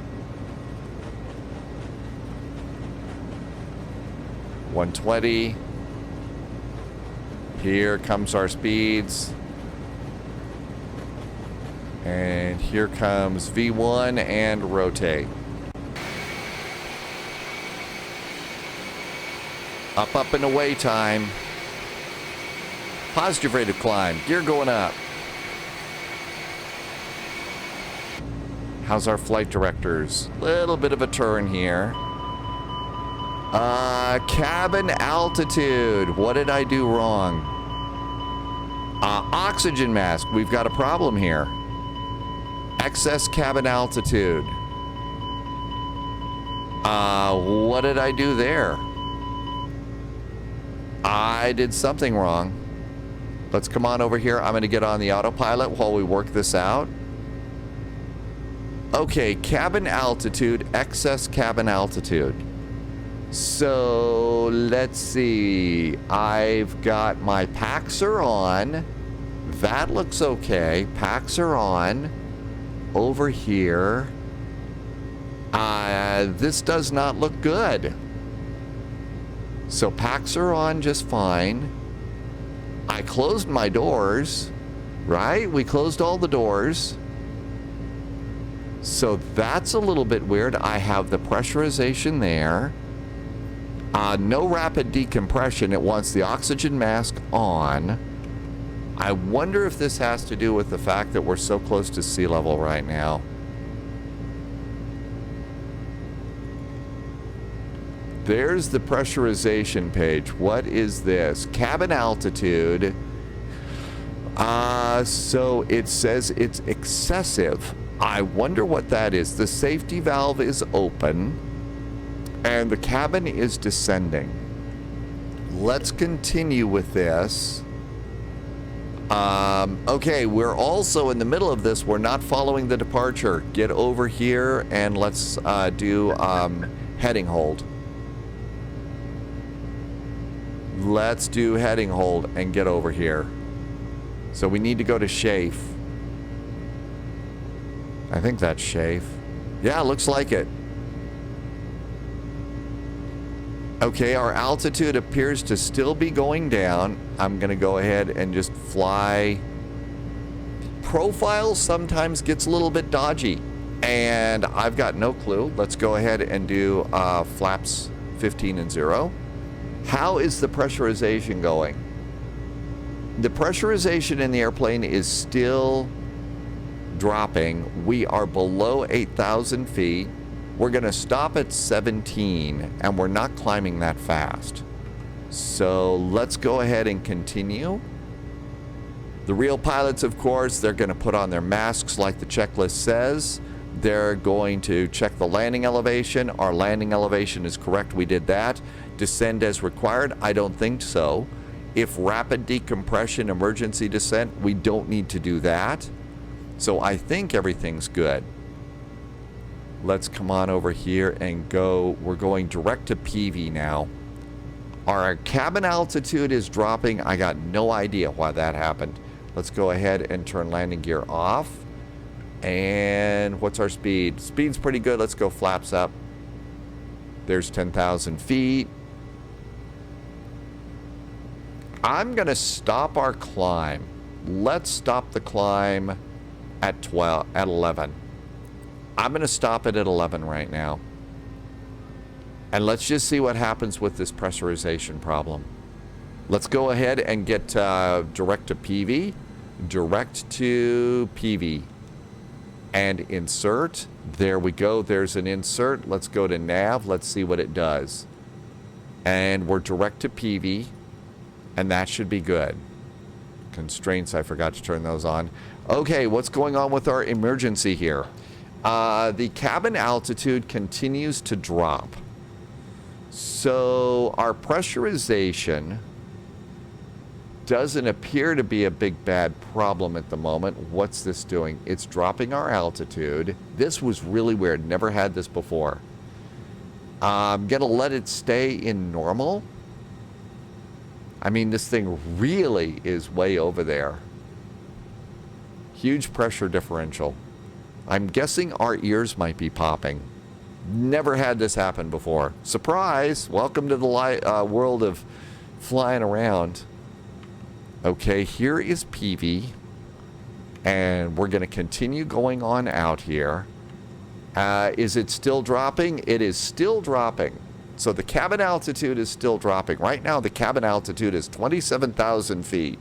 Speaker 1: 120. Here comes our speeds. And here comes V1 and rotate. Up, up, and away time. Positive rate of climb. Gear going up. How's our flight directors? Little bit of a turn here. Cabin altitude. What did I do wrong? Oxygen mask. We've got a problem here. Excess cabin altitude. What did I do there? I did something wrong. Let's come on over here. I'm going to get on the autopilot while we work this out. Okay, cabin altitude, excess cabin altitude. So, let's see. I've got my Paxer on. That looks okay. Paxer on. Over here. This does not look good. So, Paxer on just fine. I closed my doors, right? We closed all the doors. So that's a little bit weird. I have the pressurization there. No rapid decompression. It wants the oxygen mask on. I wonder if this has to do with the fact that we're so close to sea level right now. There's the pressurization page. What is this? Cabin altitude. So it says it's excessive. I wonder what that is. The safety valve is open and the cabin is descending. let's continue with this. Okay, we're also in the middle of this. We're not following the departure. Get over here and let's do heading hold. Let's do heading hold and get over here. So we need to go to Shafe. I think that's Shafe. Yeah, looks like it. Okay, our altitude appears to still be going down. I'm going to go ahead and just fly. Profile sometimes gets a little bit dodgy, and I've got no clue. Let's go ahead and do flaps 15 and 0. How is the pressurization going? The pressurization in the airplane is still dropping. We are below 8,000 feet. We're going to stop at 17, and we're not climbing that fast. So let's go ahead and continue. The real pilots, of course, they're going to put on their masks like the checklist says. They're going to check the landing elevation. Our landing elevation is correct. We did that. Descend as required? I don't think so. If rapid decompression, emergency descent, we don't need to do that. So I think everything's good. Let's come on over here and go. We're going direct to PV now. Our cabin altitude is dropping. I got no idea why that happened. Let's go ahead and turn landing gear off. And what's our speed? Speed's pretty good. Let's go flaps up. There's 10,000 feet. I'm going to stop our climb. Let's stop the climb at 11. I'm going to stop it at 11 right now. And let's just see what happens with this pressurization problem. Let's go ahead and get direct to PV. Direct to PV. And insert. There we go. There's an insert. Let's go to nav. Let's see what it does. And we're direct to PV. And that should be good. Constraints, I forgot to turn those on. Okay, what's going on with our emergency here? The cabin altitude continues to drop. So our pressurization doesn't appear to be a big bad problem at the moment. What's this doing? It's dropping our altitude. This was really weird. Never had this before. I'm going to let it stay in normal. I mean, this thing really is way over there. Huge pressure differential. I'm guessing our ears might be popping. Never had this happen before. Surprise! Welcome to the world of flying around. Okay, here is PV. And we're going to continue going on out here. Is it still dropping? It is still dropping. So the cabin altitude is still dropping. Right now, the cabin altitude is 27,000 feet.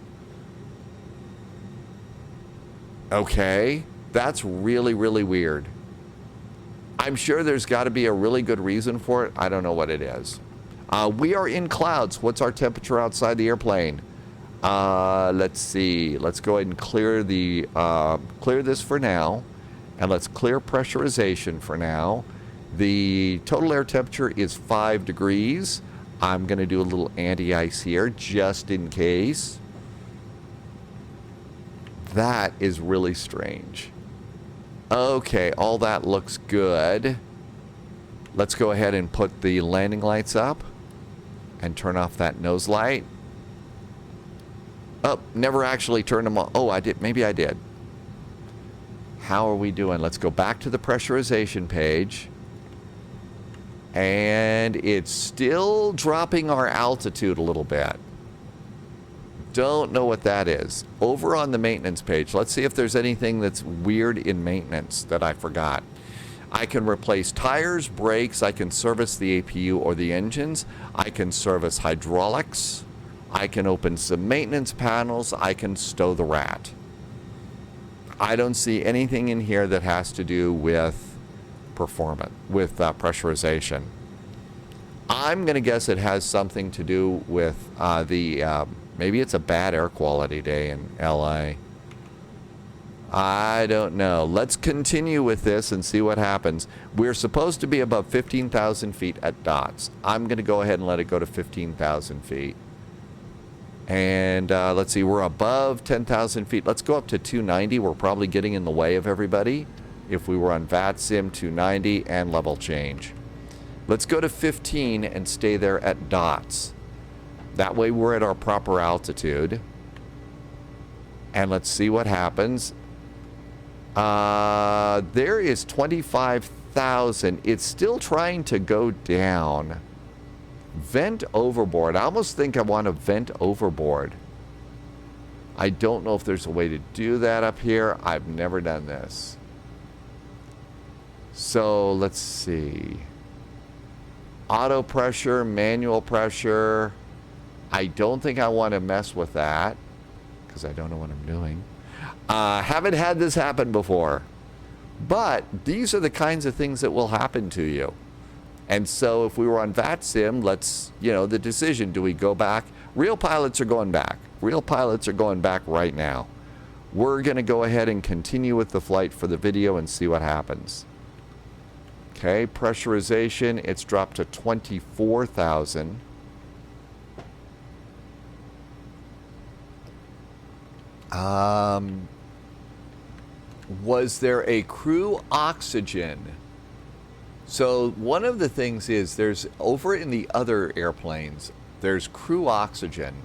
Speaker 1: Okay, that's really, really weird. I'm sure there's got to be a really good reason for it. I don't know what it is. We are in clouds. What's our temperature outside the airplane? Let's see. Let's go ahead and clear the clear this for now, and let's clear pressurization for now. The total air temperature is 5 degrees. I'm going to do a little anti-ice here just in case. That is really strange. Okay, all that looks good. Let's go ahead and put the landing lights up and turn off that nose light. Oh, never actually turned them on. Oh, I did. Maybe I did. How are we doing? Let's go back to the pressurization page. And it's still dropping our altitude a little bit. Don't know what that is. Over on the maintenance page, let's see if there's anything that's weird in maintenance that I forgot. I can replace tires, brakes, I can service the APU or the engines, I can service hydraulics, I can open some maintenance panels, I can stow the rat. I don't see anything in here that has to do with performance, with pressurization. I'm going to guess it has something to do with maybe it's a bad air quality day in LA. I don't know. Let's continue with this and see what happens. We're supposed to be above 15,000 feet at dots. I'm going to go ahead and let it go to 15,000 feet. And let's see, we're above 10,000 feet. Let's go up to 290. We're probably getting in the way of everybody. If we were on VATSIM, 290 and level change. Let's go to 15 and stay there at dots. That way we're at our proper altitude. And let's see what happens. There is 25,000. It's still trying to go down. Vent overboard. I almost think I want to vent overboard. I don't know if there's a way to do that up here. I've never done this. So let's see. Auto pressure, manual pressure. I don't think I want to mess with that because I don't know what I'm doing. Haven't had this happen before. But these are the kinds of things that will happen to you. And so if we were on VATSIM, let's, the decision, do we go back? Real pilots are going back. Real pilots are going back right now. We're going to go ahead and continue with the flight for the video and see what happens. Okay, pressurization, it's dropped to 24,000. Was there a crew oxygen? So one of the things is there's, over in the other airplanes, there's crew oxygen.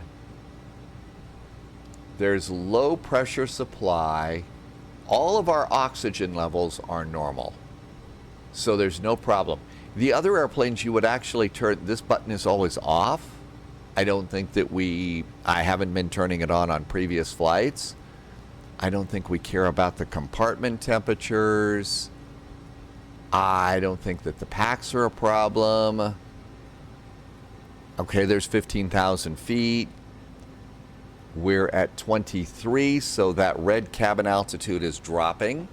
Speaker 1: There's low pressure supply. All of our oxygen levels are normal. So there's no problem. The other airplanes you would actually turn, this button is always off. I don't think that I haven't been turning it on previous flights. I don't think we care about the compartment temperatures. I don't think that the packs are a problem. Okay, there's 15,000 feet. We're at 23, so that red cabin altitude is dropping.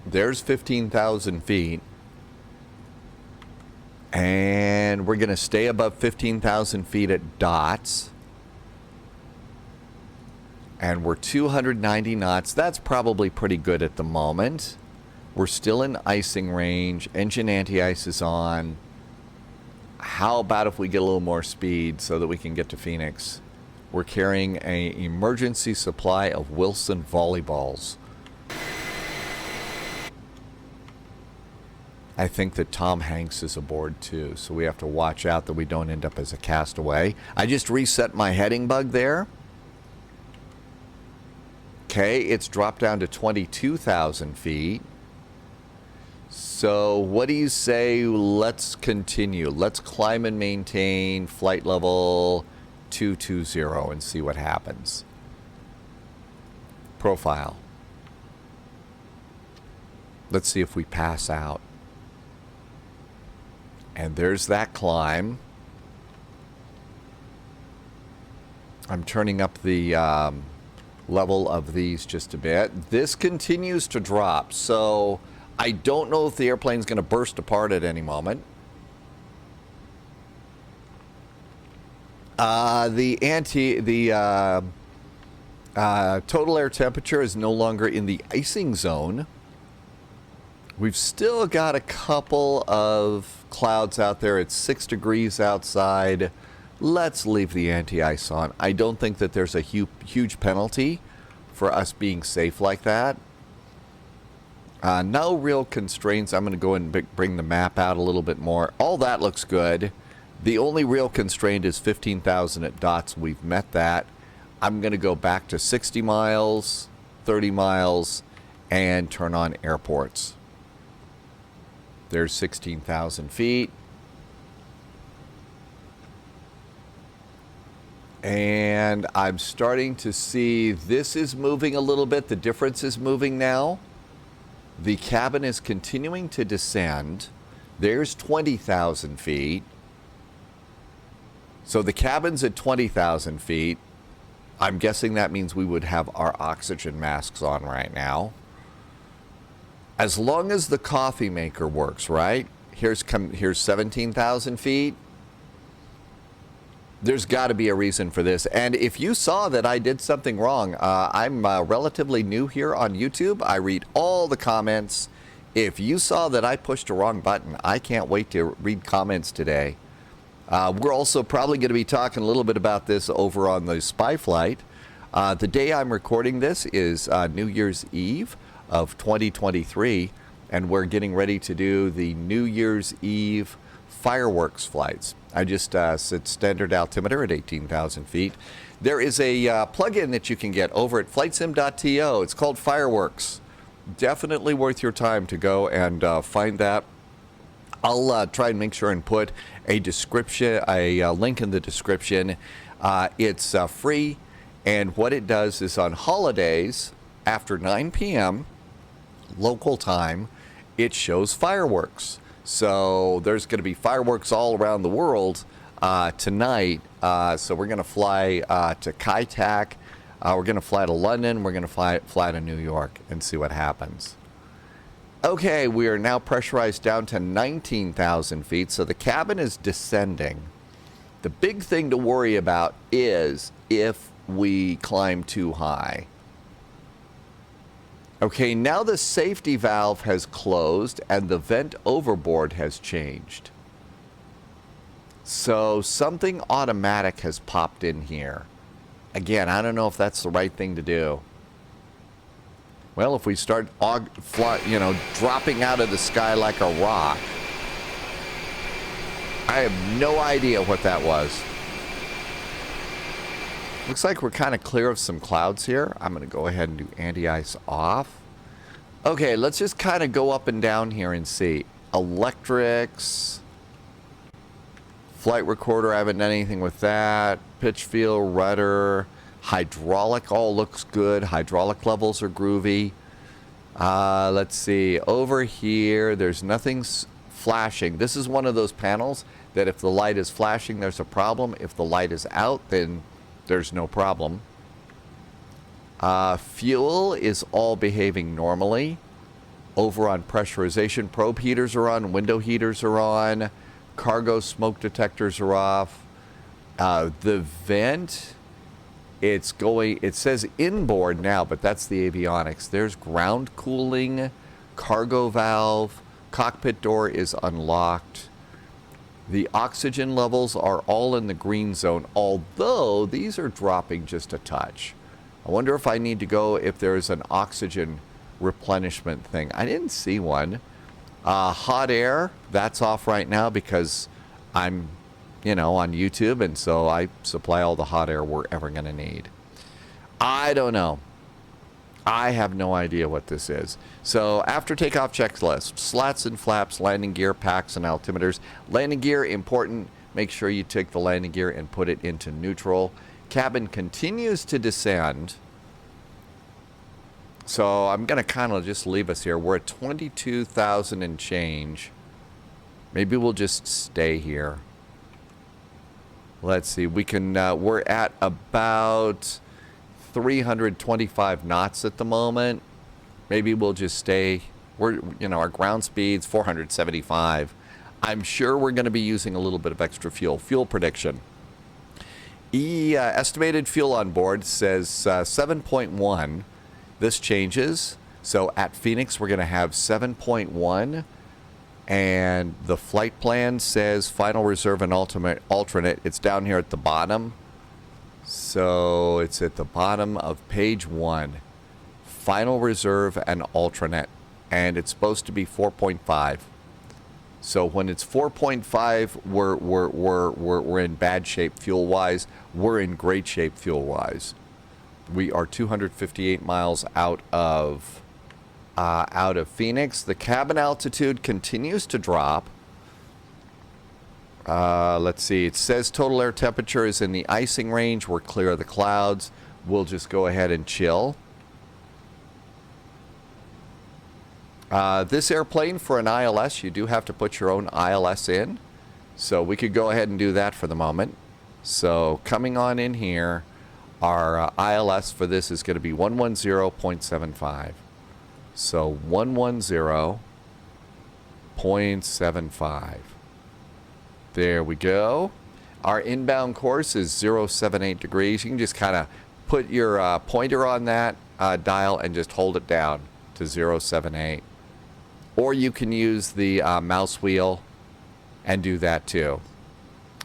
Speaker 1: There's 15,000 feet. And we're going to stay above 15,000 feet at dots. And we're 290 knots. That's probably pretty good at the moment. We're still in icing range. Engine anti-ice is on. How about if we get a little more speed so that we can get to Phoenix? We're carrying an emergency supply of Wilson volleyballs. I think that Tom Hanks is aboard too, so we have to watch out that we don't end up as a castaway. I just reset my heading bug there. Okay, it's dropped down to 22,000 feet. So what do you say? Let's continue. Let's climb and maintain flight level 220 and see what happens. Profile. Let's see if we pass out. And there's that climb. I'm turning up the level of these just a bit. This continues to drop, so I don't know if the airplane's going to burst apart at any moment. The total air temperature is no longer in the icing zone. We've still got a couple of clouds out there. It's 6 degrees outside. Let's leave the anti-ice on. I don't think that there's a huge penalty for us being safe like that. No real constraints. I'm going to go and bring the map out a little bit more. All that looks good. The only real constraint is 15,000 at dots. We've met that. I'm going to go back to 60 miles, 30 miles, and turn on airports. There's 16,000 feet. And I'm starting to see this is moving a little bit. The difference is moving now. The cabin is continuing to descend. There's 20,000 feet. So the cabin's at 20,000 feet. I'm guessing that means we would have our oxygen masks on right now. As long as the coffee maker works, right? Here's 17,000 feet. There's got to be a reason for this. And if you saw that I did something wrong, I'm relatively new here on YouTube. I read all the comments. If you saw that I pushed a wrong button, I can't wait to read comments today. We're also probably going to be talking a little bit about this over on the spy flight. The day I'm recording this is New Year's Eve of 2023, and we're getting ready to do the New Year's Eve fireworks flights. I just set standard altimeter at 18,000 feet. There is a plug-in that you can get over at flightsim.to. It's called Fireworks. Definitely worth your time to go and find that. I'll try and make sure and put a description, a link in the description. It's free, and what it does is on holidays after 9 p.m. local time, it shows fireworks. So there's going to be fireworks all around the world tonight. So we're going to fly to KPXH. We're going to fly to London. We're going to fly to New York and see what happens. Okay, we are now pressurized down to 19,000 feet. So the cabin is descending. The big thing to worry about is if we climb too high. Okay, now the safety valve has closed and the vent overboard has changed. So something automatic has popped in here. Again, I don't know if that's the right thing to do. Well, if we start dropping out of the sky like a rock, I have no idea what that was. Looks like we're kind of clear of some clouds here. I'm going to go ahead and do anti-ice off. Okay, let's just kind of go up and down here and see. Electrics. Flight recorder, I haven't done anything with that. Pitch feel, rudder. Hydraulic all looks good. Hydraulic levels are groovy. Let's see. Over here, there's nothing flashing. This is one of those panels that if the light is flashing, there's a problem. If the light is out, then there's no problem. Fuel is all behaving normally. Over on pressurization, probe heaters are on, window heaters are on, cargo smoke detectors are off. The vent, it says inboard now, but that's the avionics. There's ground cooling, cargo valve, cockpit door is unlocked. The oxygen levels are all in the green zone, although these are dropping just a touch. I wonder if I need to go if there's an oxygen replenishment thing. I didn't see one. Hot air, that's off right now because I'm, on YouTube, and so I supply all the hot air we're ever going to need. I don't know. I have no idea what this is. So after takeoff checklist, slats and flaps, landing gear, packs, and altimeters. Landing gear, important. Make sure you take the landing gear and put it into neutral. Cabin continues to descend. So I'm going to kind of just leave us here. We're at 22,000 and change. Maybe we'll just stay here. Let's see. We're at about 325 knots at the moment. Maybe we'll just stay. Our ground speed's 475. I'm sure we're going to be using a little bit of extra fuel. Fuel prediction. Estimated fuel on board says 7.1. This changes. So at Phoenix, we're going to have 7.1. And the flight plan says final reserve and alternate. It's down here at the bottom. So it's at the bottom of page 1. Final reserve and alternate. And it's supposed to be 4.5. So when it's 4.5, we're in bad shape fuel-wise. We're in great shape fuel-wise. We are 258 miles out of Phoenix. The cabin altitude continues to drop. Let's see. It says total air temperature is in the icing range. We're clear of the clouds. We'll just go ahead and chill. This airplane, for an ILS, you do have to put your own ILS in. So we could go ahead and do that for the moment. So coming on in here, our ILS for this is going to be 110.75. So 110.75. There we go. Our inbound course is 078 degrees. You can just kind of put your pointer on that dial and just hold it down to 078. Or you can use the mouse wheel and do that too.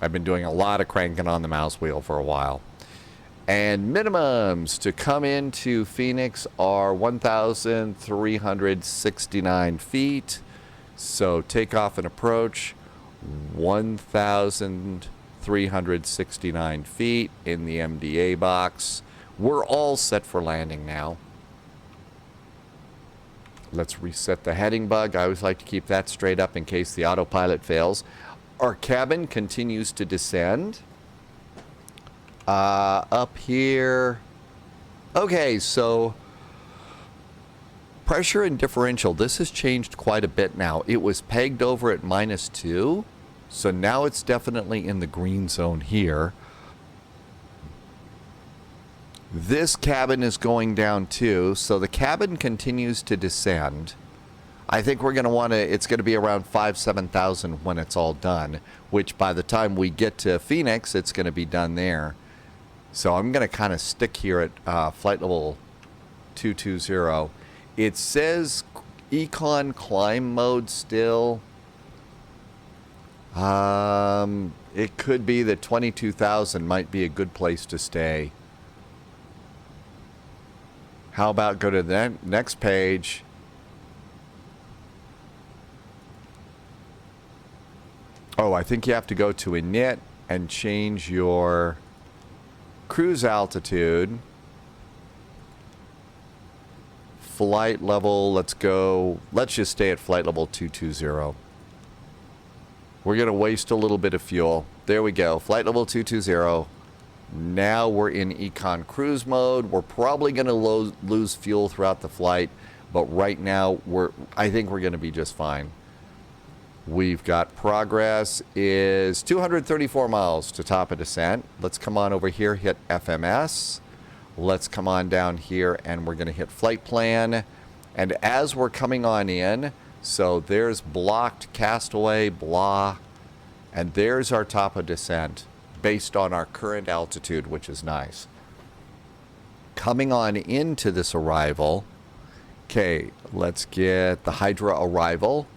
Speaker 1: I've been doing a lot of cranking on the mouse wheel for a while. And minimums to come into Phoenix are 1,369 feet. So takeoff and approach, 1,369 feet in the MDA box. We're all set for landing now. Let's reset the heading bug. I always like to keep that straight up in case the autopilot fails. Our cabin continues to descend. Up here. Okay, so pressure and differential. This has changed quite a bit now. It was pegged over at -2. So now it's definitely in the green zone here. This cabin is going down too, so the cabin continues to descend. I think we're going to want to, it's going to be around 7,000 when it's all done, which by the time we get to Phoenix, it's going to be done there. So I'm going to kind of stick here at flight level 220. It says econ climb mode still. It could be that 22,000 might be a good place to stay. How about go to the next page? Oh, I think you have to go to init and change your cruise altitude. Flight level, let's just stay at flight level 220. We're going to waste a little bit of fuel. There we go, flight level 220. Now we're in econ cruise mode. We're probably going to lose fuel throughout the flight, but right now I think we're going to be just fine. We've got progress is 234 miles to top of descent. Let's come on over here, hit FMS. Let's come on down here and we're going to hit flight plan. And as we're coming on in, so there's blocked, castaway, blah, and there's our top of descent based on our current altitude, which is nice. Coming on into this arrival, okay, let's get the Hydra arrival.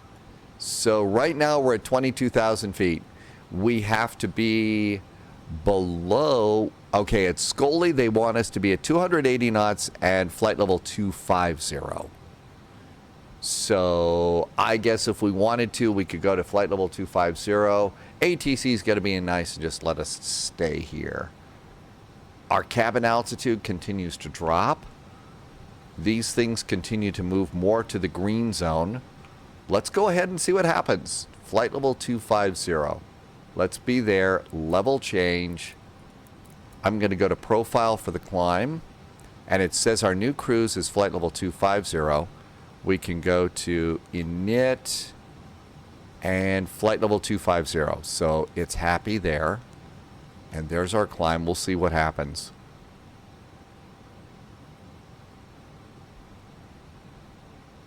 Speaker 1: So right now we're at 22,000 feet. We have to be below, okay, at Scully they want us to be at 280 knots and flight level 250. So I guess if we wanted to, we could go to flight level 250. ATC is going to be nice and just let us stay here. Our cabin altitude continues to drop. These things continue to move more to the green zone. Let's go ahead and see what happens. Flight level 250. Let's be there. Level change. I'm going to go to profile for the climb. And it says our new cruise is flight level 250. We can go to init and flight level 250. So it's happy there. And there's our climb. We'll see what happens.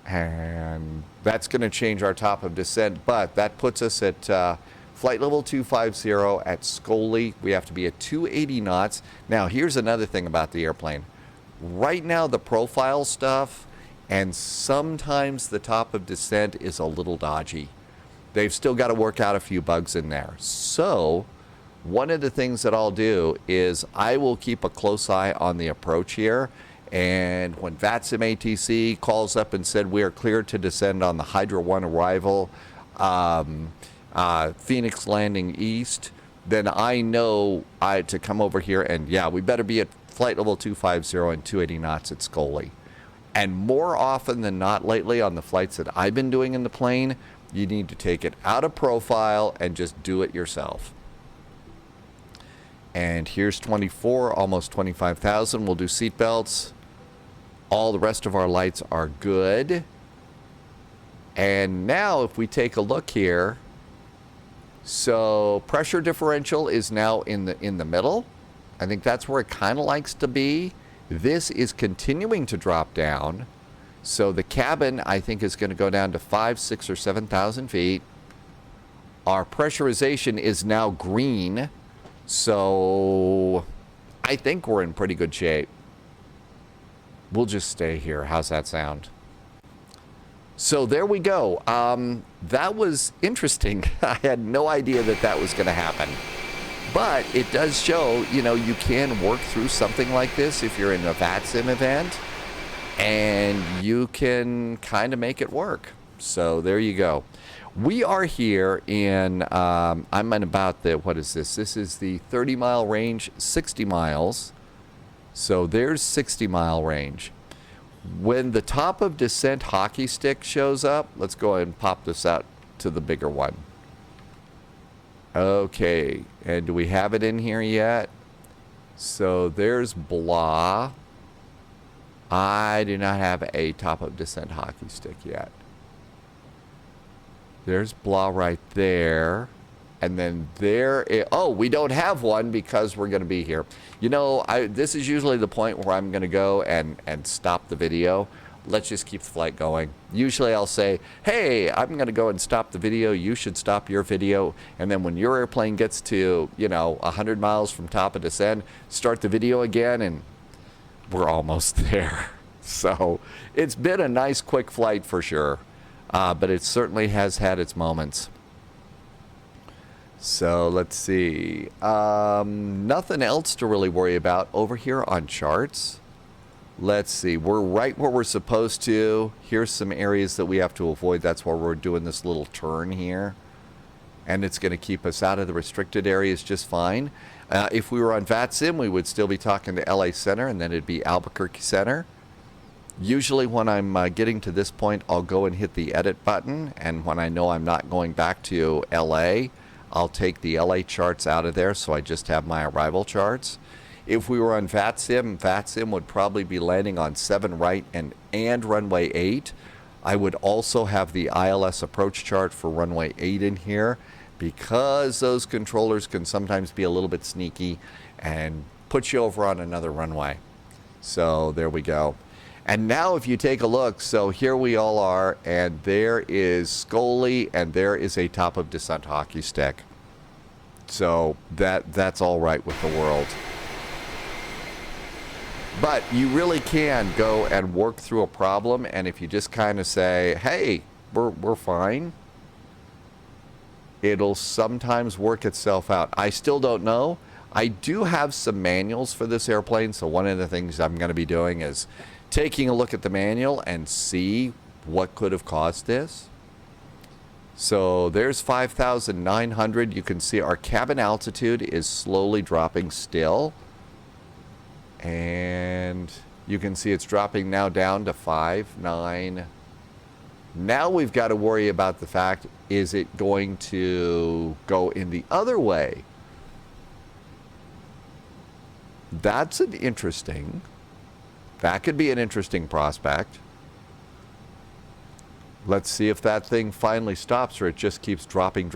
Speaker 1: And that's going to change our top of descent, but that puts us at flight level 250 at Scully. We have to be at 280 knots. Now, here's another thing about the airplane. Right now, the profile stuff and sometimes the top of descent is a little dodgy. They've still got to work out a few bugs in there. So one of the things that I'll do is I will keep a close eye on the approach here. And when VATSIM ATC calls up and said we are cleared to descend on the Hydra 1 arrival, Phoenix landing east, then I know to come over here and yeah, we better be at flight level 250 and 280 knots at Scully. And more often than not lately on the flights that I've been doing in the plane, you need to take it out of profile and just do it yourself. And here's 24, almost 25,000. We'll do seat belts. All the rest of our lights are good. And now if we take a look here, so pressure differential is now in the middle. I think that's where it kind of likes to be. This is continuing to drop down. So the cabin, I think, is going to go down to 5, 6, or 7,000 feet. Our pressurization is now green. So I think we're in pretty good shape. We'll just stay here. How's that sound? So there we go. That was interesting. I had no idea that that was going to happen. But it does show, you know, you can work through something like this if you're in a VATSIM event, and you can kind of make it work. So there you go. We are here in, I'm in about the, what is this? This is the 30-mile range, 60 miles. So there's 60-mile range. When the top of descent hockey stick shows up, let's go ahead and pop this out to the bigger one. Okay, and do we have it in here yet? So there's blah. I do not have a top of descent hockey stick yet. There's blah right there. And then there is, oh, we don't have one because we're going to be here. You know, this is usually the point where I'm going to go and stop the video. Let's just keep the flight going. Usually I'll say, hey, I'm going to go and stop the video. You should stop your video. And then when your airplane gets to, you know, 100 miles from top of descent, start the video again, and we're almost there. So it's been a nice, quick flight for sure. But it certainly has had its moments. So let's see. Nothing else to really worry about over here on charts. Let's see. We're right where we're supposed to. Here's some areas that we have to avoid. That's why we're doing this little turn here. And it's going to keep us out of the restricted areas just fine. If we were on VATSIM, we would still be talking to LA Center, and then it'd be Albuquerque Center. Usually when I'm getting to this point, I'll go and hit the edit button. And when I know I'm not going back to LA, I'll take the LA charts out of there, so I just have my arrival charts. If we were on VATSIM, VATSIM would probably be landing on 7 right and runway 8. I would also have the ILS approach chart for runway 8 in here, because those controllers can sometimes be a little bit sneaky and put you over on another runway. So there we go. And now if you take a look, so here we all are, and there is Scully, and there is a top of descent hockey stick. So that's all right with the world. But you really can go and work through a problem, and if you just kind of say, hey, we're fine, it'll sometimes work itself out. I still don't know. I do have some manuals for this airplane, so one of the things I'm going to be doing is taking a look at the manual and see what could have caused this. So there's 5,900. You can see our cabin altitude is slowly dropping still. And you can see it's dropping now down to 5.9. Now we've got to worry about the fact, is it going to go in the other way? That could be an interesting prospect. Let's see if that thing finally stops, or it just keeps dropping.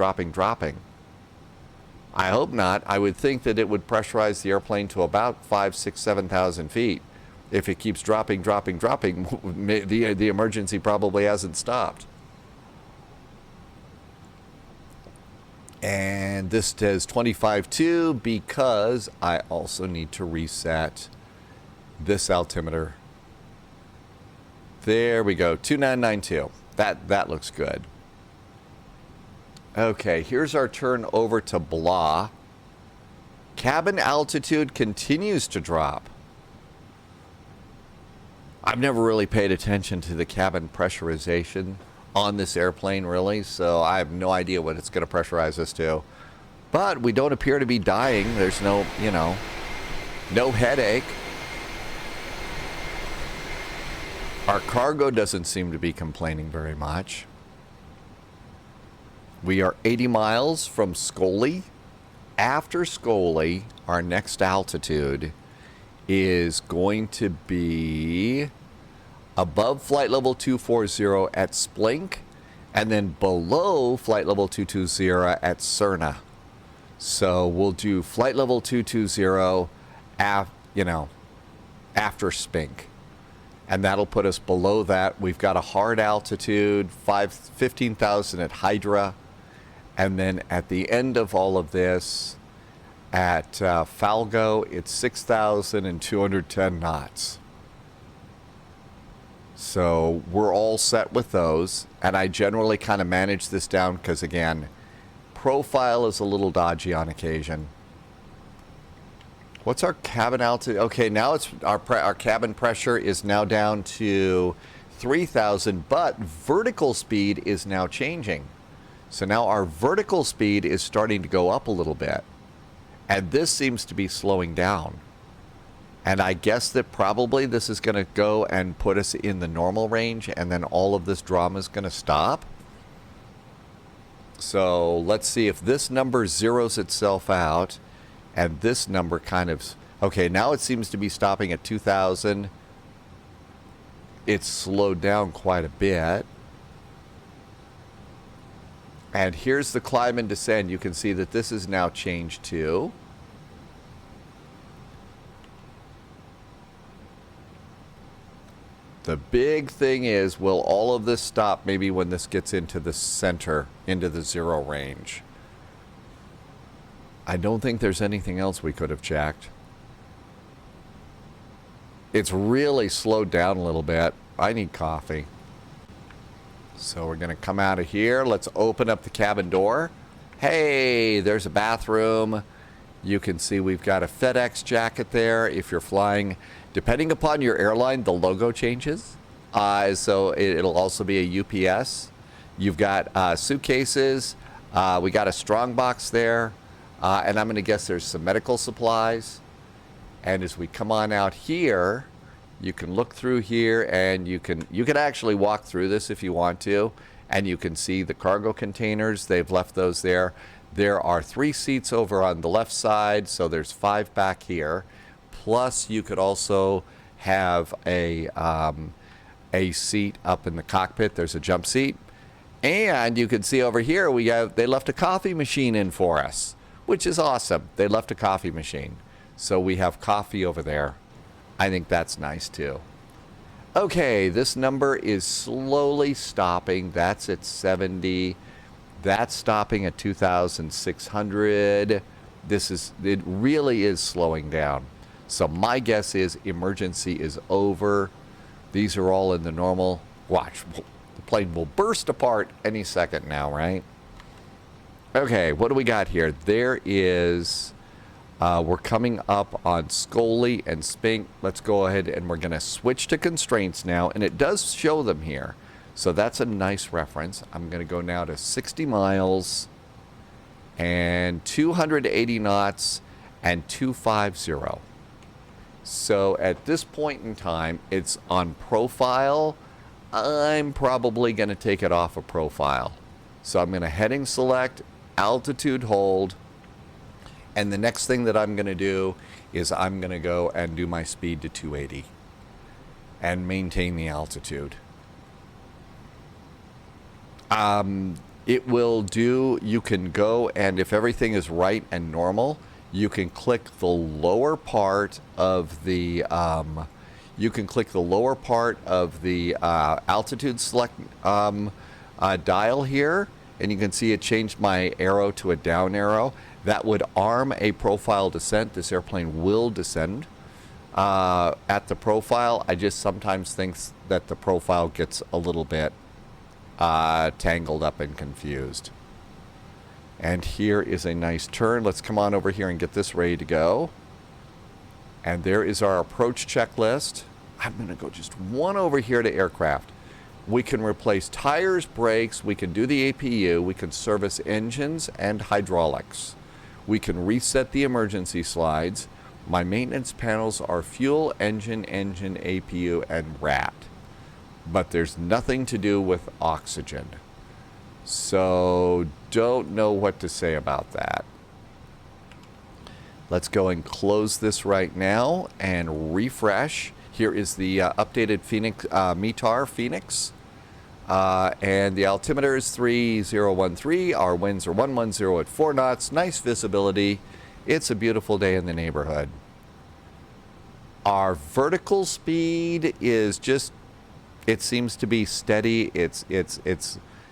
Speaker 1: I hope not. I would think that it would pressurize the airplane to about 5,000, 6,000, 7,000 feet. If it keeps dropping, the emergency probably hasn't stopped. And this says 25.2 because I also need to reset this altimeter. There we go, 2992. That looks good. Okay, here's our turn over to blah. Cabin altitude continues to drop. I've never really paid attention to the cabin pressurization on this airplane, really, so I have no idea what it's going to pressurize us to. But we don't appear to be dying. There's no, no headache. Our cargo doesn't seem to be complaining very much. We are 80 miles from Scully. After Scully, our next altitude is going to be above flight level 240 at Splink, and then below flight level 220 at Cerna. So we'll do flight level 220 after Spink. And that'll put us below that. We've got a hard altitude, 15,000 at Hydra. And then at the end of all of this, At Falgo, it's 6,210 knots. So we're all set with those. And I generally kind of manage this down because, again, profile is a little dodgy on occasion. What's our cabin altitude? Okay, now it's our cabin pressure is now down to 3,000, but vertical speed is now changing. So now our vertical speed is starting to go up a little bit. And this seems to be slowing down. And I guess that probably this is going to go and put us in the normal range, and then all of this drama is going to stop. So let's see if this number zeroes itself out. And this number kind of... Okay, now it seems to be stopping at 2,000. It's slowed down quite a bit. And here's the climb and descend. You can see that this is now changed to... The big thing is, will all of this stop maybe when this gets into the center, into the zero range? I don't think there's anything else we could have checked. It's really slowed down a little bit. I need coffee. So we're going to come out of here. Let's open up the cabin door. Hey, there's a bathroom. You can see we've got a FedEx jacket there. If you're flying, depending upon your airline, the logo changes. So it'll also be a UPS. You've got suitcases. We got a strong box there. And I'm going to guess there's some medical supplies. And as we come on out here, you can look through here, and you can actually walk through this if you want to, and you can see the cargo containers. They've left those there. There are 3 seats over on the left side, so there's 5 back here. Plus, you could also have a seat up in the cockpit. There's a jump seat, and you can see over here they left a coffee machine in for us, which is awesome. They left a coffee machine. So we have coffee over there. I think that's nice too. Okay, this number is slowly stopping. That's at 70. That's stopping at 2,600. It really is slowing down. So my guess is emergency is over. These are all in the normal. Watch, the plane will burst apart any second now, right? Okay, what do we got here? There is, we're coming up on Scully and Spink. Let's go ahead and we're going to switch to constraints now. And it does show them here. So that's a nice reference. I'm going to go now to 60 miles and 280 knots and 250. So at this point in time, it's on profile. I'm probably going to take it off of profile. So I'm going to heading select, altitude hold, and the next thing that I'm going to do is I'm going to go and do my speed to 280 and maintain the altitude. It will do, you can altitude and if everything is right and normal, you can click the lower part of the altitude select dial here, and you can see it changed my arrow to a down arrow. That would arm a profile descent. This airplane will descend at the profile. I just sometimes think that the profile gets a little bit tangled up and confused. And here is a nice turn. Let's come on over here and get this ready to go. And there is our approach checklist. I'm going to go just one over here to aircraft. We can replace tires, brakes, we can do the APU, we can service engines and hydraulics. We can reset the emergency slides. My maintenance panels are fuel, engine, APU, and RAT. But there's nothing to do with oxygen. So don't know what to say about that. Let's go and close this right now and refresh. Here is the updated Phoenix METAR Phoenix. And the altimeter is 3013. Our winds are 110 at 4 knots. Nice visibility. It's a beautiful day in the neighborhood. Our vertical speed is just, it seems to be steady. It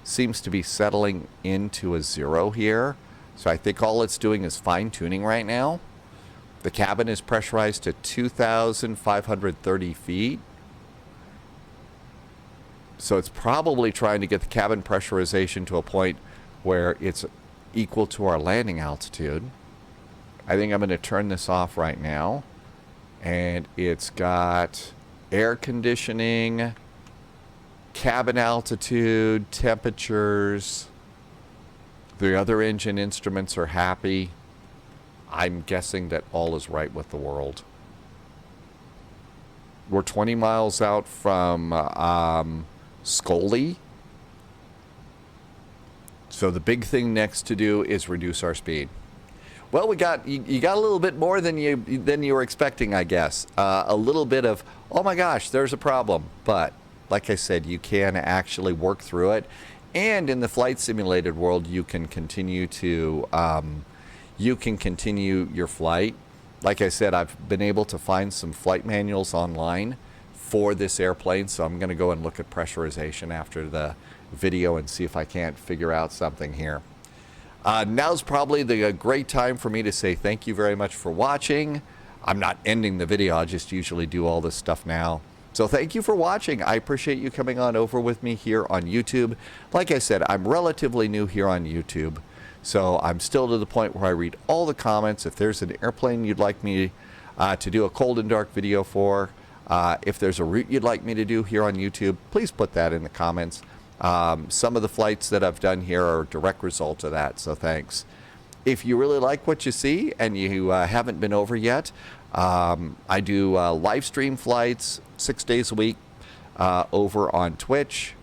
Speaker 1: seems to be settling into a 0 here. So I think all it's doing is fine-tuning right now. The cabin is pressurized to 2,530 feet. So it's probably trying to get the cabin pressurization to a point where it's equal to our landing altitude. I think I'm going to turn this off right now. And it's got air conditioning, cabin altitude, temperatures. The other engine instruments are happy. I'm guessing that all is right with the world. We're 20 miles out from Scully. So the big thing next to do is reduce our speed. Well, you got a little bit more than you were expecting, I guess. A little bit of, oh my gosh, there's a problem. But like I said, you can actually work through it. And in the flight simulated world, you can continue to continue your flight. Like I said, I've been able to find some flight manuals online for this airplane, so I'm going to go and look at pressurization after the video and see if I can't figure out something here. Now's probably the great time for me to say thank you very much for watching. I'm not ending the video, I just usually do all this stuff now. So thank you for watching. I appreciate you coming on over with me here on YouTube. Like I said, I'm relatively new here on YouTube, so I'm still to the point where I read all the comments. If there's an airplane you'd like me to do a cold and dark video for, if there's a route you'd like me to do here on YouTube, please put that in the comments. Some of the flights that I've done here are a direct result of that, so thanks. If you really like what you see and you haven't been over yet, I do live stream flights 6 days a week over on Twitch.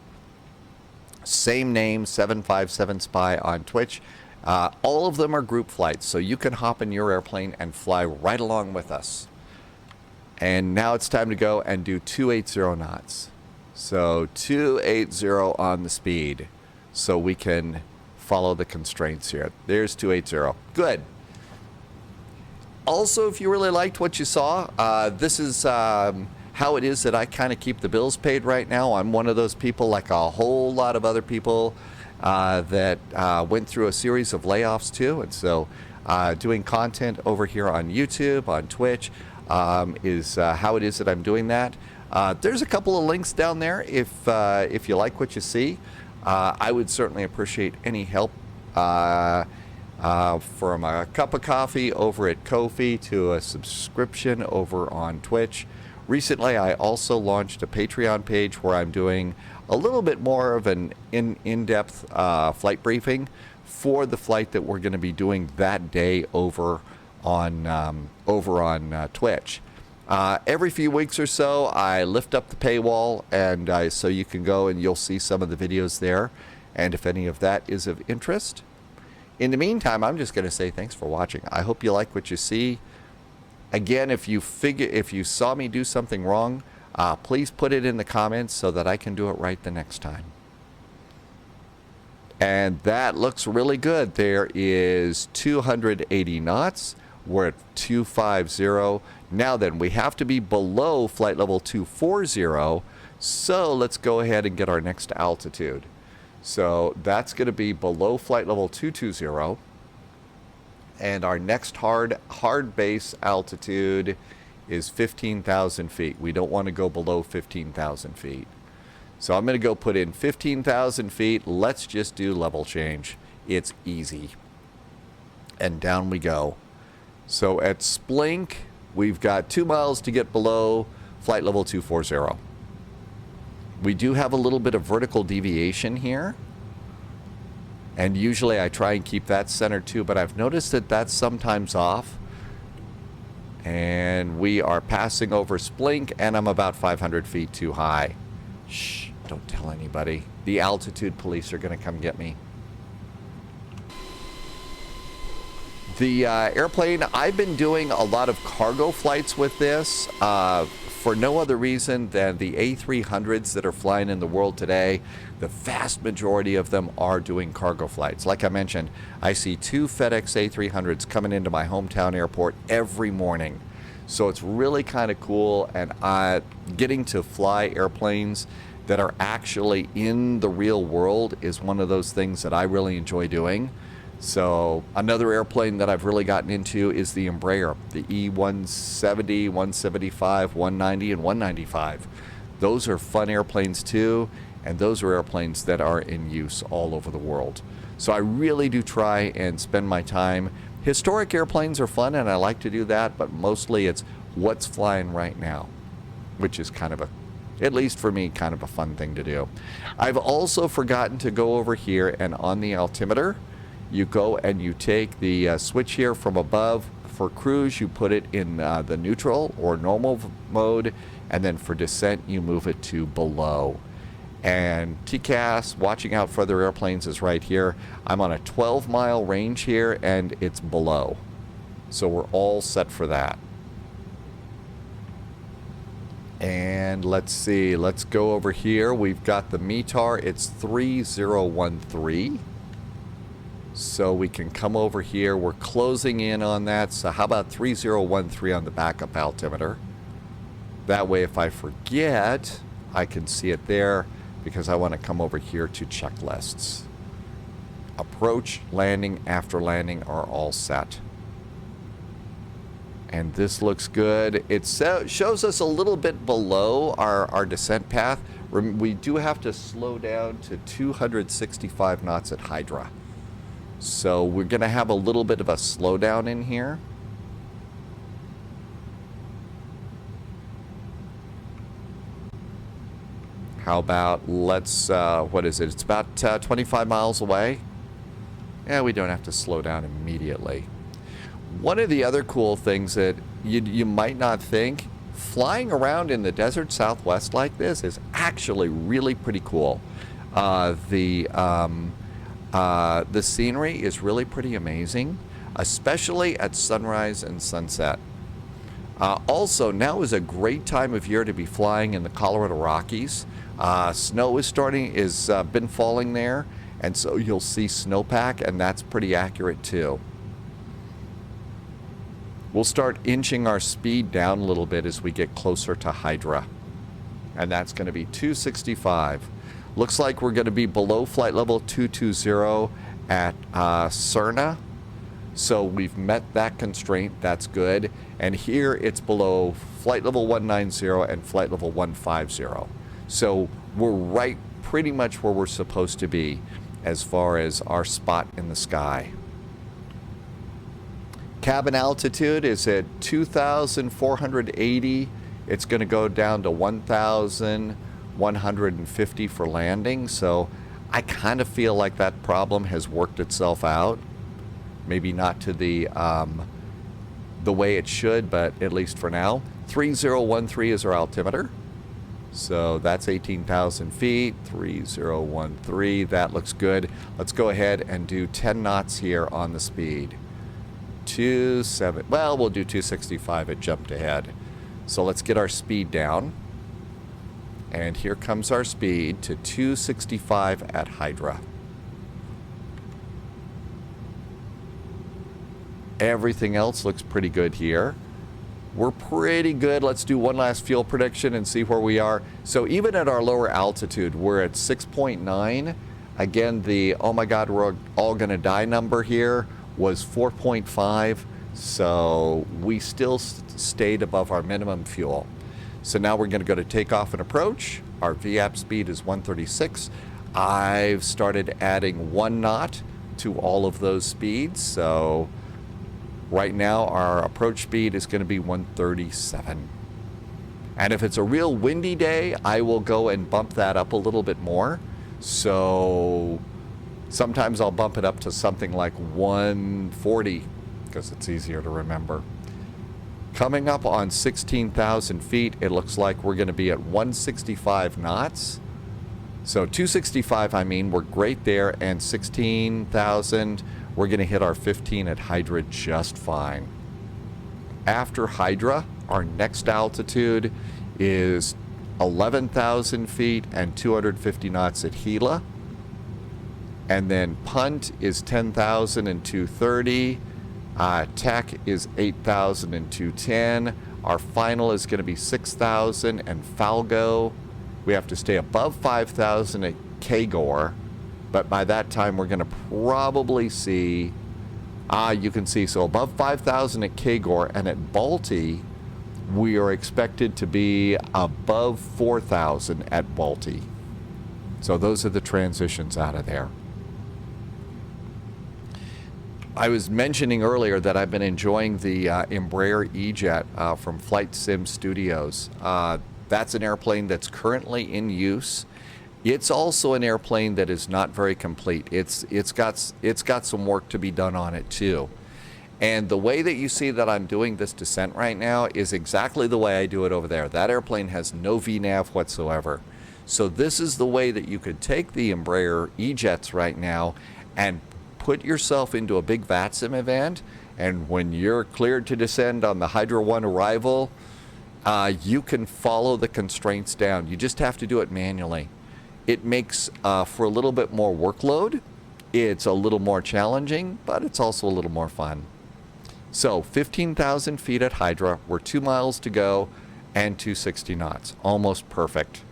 Speaker 1: Same name, 757 Spy on Twitch. All of them are group flights, so you can hop in your airplane and fly right along with us. And now it's time to go and do 280 knots. So 280 on the speed, so we can follow the constraints here. There's 280. Good. Also, if you really liked what you saw, this is how it is that I kind of keep the bills paid right now. I'm one of those people, like a whole lot of other people, that went through a series of layoffs too. And so doing content over here on YouTube, on Twitch, is how it is that I'm doing that. There's a couple of links down there if you like what you see. I would certainly appreciate any help from a cup of coffee over at Ko-fi to a subscription over on Twitch. Recently, I also launched a Patreon page where I'm doing a little bit more of an in-depth flight briefing for the flight that we're going to be doing that day over on Twitch. Every few weeks or so, I lift up the paywall, and so you can go and you'll see some of the videos there, and if any of that is of interest. In the meantime, I'm just going to say thanks for watching. I hope you like what you see. Again, if you saw me do something wrong, please put it in the comments so that I can do it right the next time. And that looks really good. There is 280 knots. We're at 250. Now then, we have to be below flight level 240. So let's go ahead and get our next altitude. So that's going to be below flight level 220. And our next hard base altitude is 15,000 feet. We don't want to go below 15,000 feet. So I'm going to go put in 15,000 feet. Let's just do level change. It's easy. And down we go. So at Splink, we've got 2 miles to get below flight level 240. We do have a little bit of vertical deviation here. And usually I try and keep that centered too, but I've noticed that that's sometimes off. And we are passing over Splink, and I'm about 500 feet too high. Shh, don't tell anybody. The altitude police are going to come get me. The airplane, I've been doing a lot of cargo flights with this for no other reason than the A300s that are flying in the world today. The vast majority of them are doing cargo flights. Like I mentioned, I see 2 FedEx A300s coming into my hometown airport every morning. So it's really kind of cool, and getting to fly airplanes that are actually in the real world is one of those things that I really enjoy doing. So another airplane that I've really gotten into is the Embraer, the E170, 175, 190, and 195. Those are fun airplanes too, and those are airplanes that are in use all over the world. So I really do try and spend my time. Historic airplanes are fun, and I like to do that, but mostly it's what's flying right now, which is kind of a, at least for me, kind of a fun thing to do. I've also forgotten to go over here, and on the altimeter, you go and you take the switch here from above. For cruise, you put it in the neutral or normal mode, and then for descent, you move it to below. And TCAS, watching out for other airplanes, is right here. I'm on a 12-mile range here, and it's below. So we're all set for that. And let's see, let's go over here. We've got the METAR, it's 3013. So we can come over here. We're closing in on that. So how about 3013 on the backup altimeter? That way, if I forget, I can see it there because I want to come over here to checklists. Approach, landing, after landing are all set. And this looks good. It shows us a little bit below our descent path. We do have to slow down to 265 knots at Hydra. So we're going to have a little bit of a slowdown in here. How about, let's, what is it? It's about 25 miles away. Yeah, we don't have to slow down immediately. One of the other cool things that you might not think, flying around in the desert Southwest like this is actually really pretty cool. The scenery is really pretty amazing, especially at sunrise and sunset. Also, now is a great time of year to be flying in the Colorado Rockies. Snow is been falling there, and so you'll see snowpack, and that's pretty accurate too. We'll start inching our speed down a little bit as we get closer to Hydra, and that's going to be 265. Looks like we're going to be below flight level 220 at Cerna. So we've met that constraint. That's good. And here it's below flight level 190 and flight level 150. So we're right pretty much where we're supposed to be as far as our spot in the sky. Cabin altitude is at 2,480. It's going to go down to 1,150 for landing, so I kind of feel like that problem has worked itself out. Maybe not to the way it should, but at least for now. 3013 is our altimeter, so that's 18,000 feet. 3013, that looks good. Let's go ahead and do 10 knots here on the speed. 27, well, we'll do 265. It jumped ahead. So let's get our speed down. And here comes our speed to 265 at Hydra. Everything else looks pretty good here. We're pretty good. Let's do one last fuel prediction and see where we are. So even at our lower altitude, we're at 6.9. Again, the oh my God, we're all gonna die number here was 4.5. So we still stayed above our minimum fuel. So now we're going to go to takeoff and approach. Our VAP speed is 136. I've started adding 1 knot to all of those speeds. So right now our approach speed is going to be 137. And if it's a real windy day, I will go and bump that up a little bit more. So sometimes I'll bump it up to something like 140 because it's easier to remember. Coming up on 16,000 feet, it looks like we're going to be at 165 knots. So 265, I mean, we're great there, and 16,000, we're going to hit our 15 at Hydra just fine. After Hydra, our next altitude is 11,000 feet and 250 knots at Gila. And then punt is 10,230. Tech is 8,210. Our final is going to be 6,000, and Falgo, we have to stay above 5,000 at Kagor. But by that time, we're going to probably see, you can see, so above 5,000 at Kagor, and at Balti, we are expected to be above 4,000 at Balti. So those are the transitions out of there. I was mentioning earlier that I've been enjoying the Embraer E-Jet from Flight Sim Studios. That's an airplane that's currently in use. It's also an airplane that is not very complete. It's got some work to be done on it too. And the way that you see that I'm doing this descent right now is exactly the way I do it over there. That airplane has no VNAV whatsoever. So this is the way that you could take the Embraer E-Jets right now and put yourself into a big VATSIM event, and when you're cleared to descend on the Hydra 1 arrival, you can follow the constraints down. You just have to do it manually. It makes for a little bit more workload. It's a little more challenging, but it's also a little more fun. So 15,000 feet at Hydra. We're 2 miles to go and 260 knots. Almost perfect.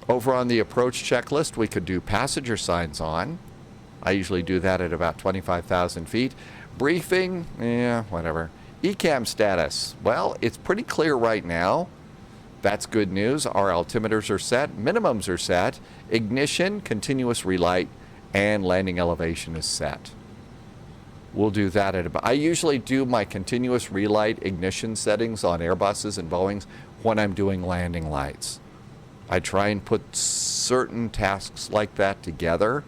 Speaker 1: Over on the approach checklist, we could do passenger signs on. I usually do that at about 25,000 feet. Briefing, whatever. ECAM status, well, it's pretty clear right now. That's good news. Our altimeters are set, minimums are set, ignition, continuous relight, and landing elevation is set. We'll do that at about, I usually do my continuous relight ignition settings on Airbuses and Boeings when I'm doing landing lights. I try and put certain tasks like that together.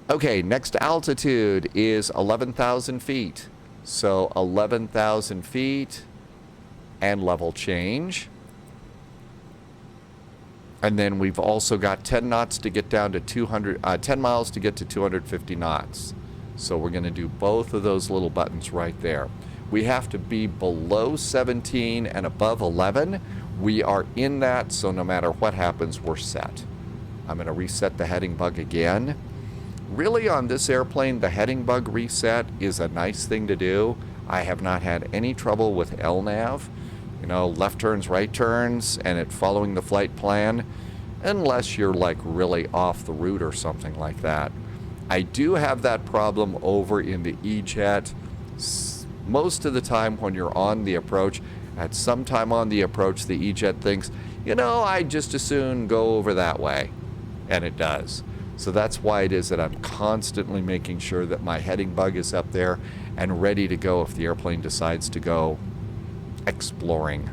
Speaker 1: Okay, next altitude is 11,000 feet. So 11,000 feet and level change. And then we've also got 10 knots to get down to 10 miles to get to 250 knots. So we're going to do both of those little buttons right there. We have to be below 17 and above 11. We are in that, so no matter what happens, we're set. I'm going to reset the heading bug again. Really, on this airplane, the heading bug reset is a nice thing to do. I have not had any trouble with LNAV, you know, left turns, right turns, and it following the flight plan, unless you're like really off the route or something like that. I do have that problem over in the E-Jet. Most of the time when you're on the approach, at some time on the approach, the E-Jet thinks, you know, I'd just as soon go over that way. And it does. So that's why it is that I'm constantly making sure that my heading bug is up there and ready to go if the airplane decides to go exploring.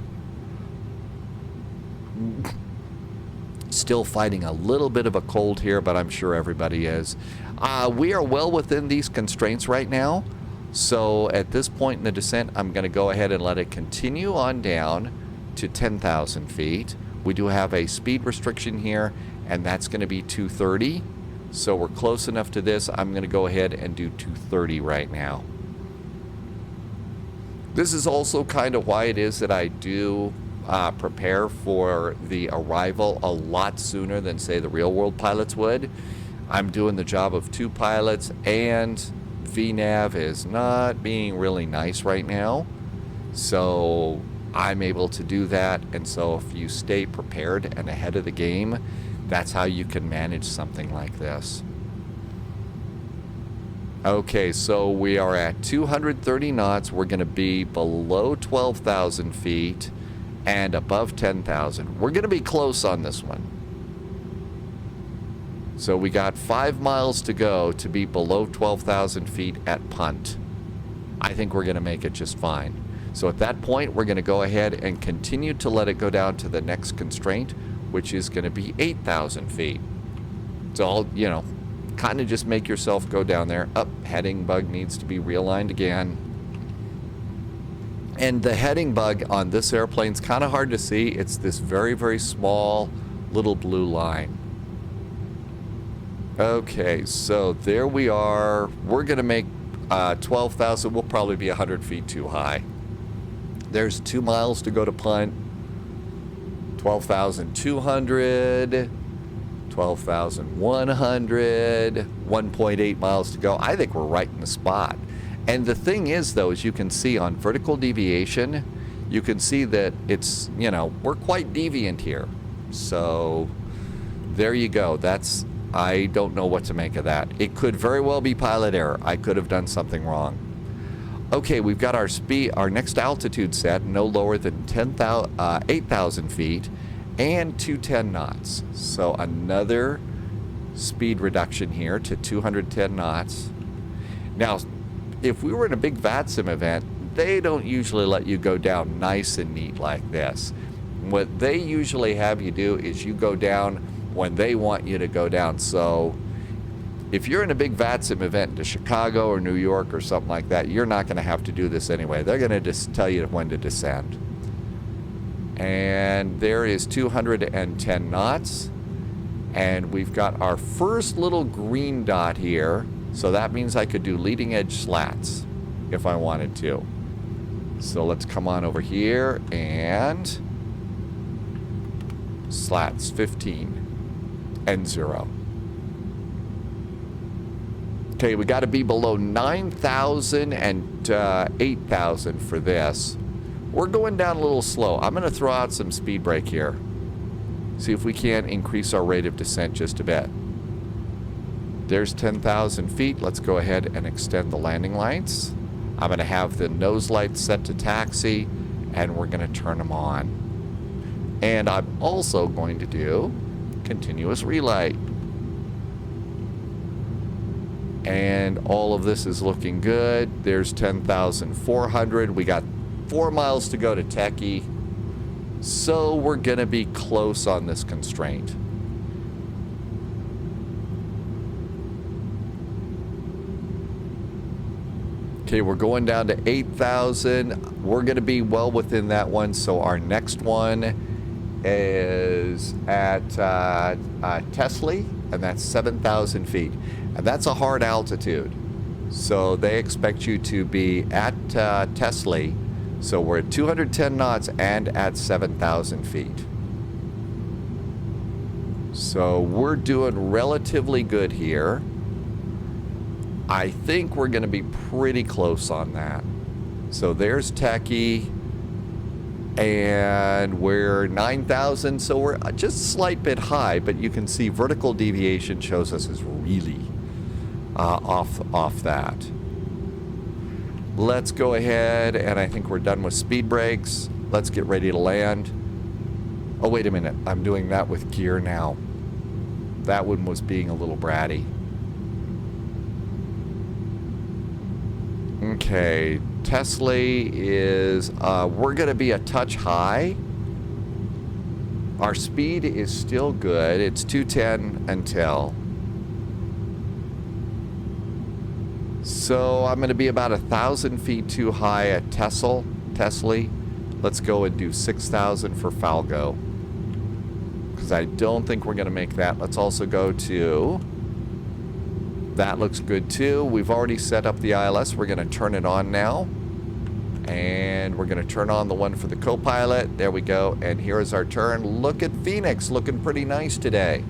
Speaker 1: Still fighting a little bit of a cold here, but I'm sure everybody is. We are well within these constraints right now. So at this point in the descent, I'm going to go ahead and let it continue on down to 10,000 feet. We do have a speed restriction here, and that's going to be 230. So we're close enough to this. I'm going to go ahead and do 230 right now. This is also kind of why it is that I do prepare for the arrival a lot sooner than, say, the real-world pilots would. I'm doing the job of 2 pilots, and VNAV is not being really nice right now. So I'm able to do that, and so if you stay prepared and ahead of the game, that's how you can manage something like this. Okay, so we are at 230 knots. We're going to be below 12,000 feet and above 10,000. We're going to be close on this one. So we got 5 miles to go to be below 12,000 feet at punt. I think we're going to make it just fine. So at that point, we're going to go ahead and continue to let it go down to the next constraint, which is going to be 8,000 feet. So I'll, you know, kind of just make yourself go down there. Up, heading bug needs to be realigned again. And the heading bug on this airplane is kind of hard to see. It's this very, very small little blue line. Okay, so there we are. We're going to make 12,000. We'll probably be 100 feet too high. There's 2 miles to go to punt. 12,200. 12,100. 1.8 miles to go. I think we're right in the spot. And the thing is, though, as you can see on vertical deviation, you can see that it's, you know, we're quite deviant here. So there you go. That's, I don't know what to make of that. It could very well be pilot error. I could have done something wrong. Okay, we've got our speed, our next altitude set no lower than 8,000 feet and 210 knots. So another speed reduction here to 210 knots. Now, if we were in a big VATSIM event, they don't usually let you go down nice and neat like this. What they usually have you do is you go down when they want you to go down. So if you're in a big VATSIM event to Chicago or New York or something like that, you're not going to have to do this anyway. They're going to just tell you when to descend. And there is 210 knots. And we've got our first little green dot here. So that means I could do leading edge slats if I wanted to. So let's come on over here and slats 15 and 0. Okay, we got to be below 9,000 and 8,000 for this. We're going down a little slow. I'm going to throw out some speed brake here. See if we can increase our rate of descent just a bit. There's 10,000 feet. Let's go ahead and extend the landing lights. I'm going to have the nose lights set to taxi, and we're going to turn them on. And I'm also going to do continuous relight. And all of this is looking good. There's 10,400. We got 4 miles to go to Techie. So we're going to be close on this constraint. Okay, we're going down to 8,000. We're going to be well within that one. So our next one is at Tesla, and that's 7,000 feet. And that's a hard altitude. So they expect you to be at Tesla. So we're at 210 knots and at 7,000 feet. So we're doing relatively good here. I think we're going to be pretty close on that. So there's Techie. And we're 9,000. So we're just a slight bit high. But you can see vertical deviation shows us is really off that. Let's go ahead, and I think we're done with speed brakes. Let's get ready to land. Oh, wait a minute. I'm doing that with gear now. That one was being a little bratty. Okay, Tesla is, we're going to be a touch high. Our speed is still good. It's 210 until. So I'm going to be about 1,000 feet too high at Tesla. Let's go and do 6,000 for Falgo, because I don't think we're going to make that. Let's also go to, that looks good too. We've already set up the ILS. We're going to turn it on now. And we're going to turn on the one for the co-pilot. There we go. And here is our turn. Look at Phoenix, looking pretty nice today.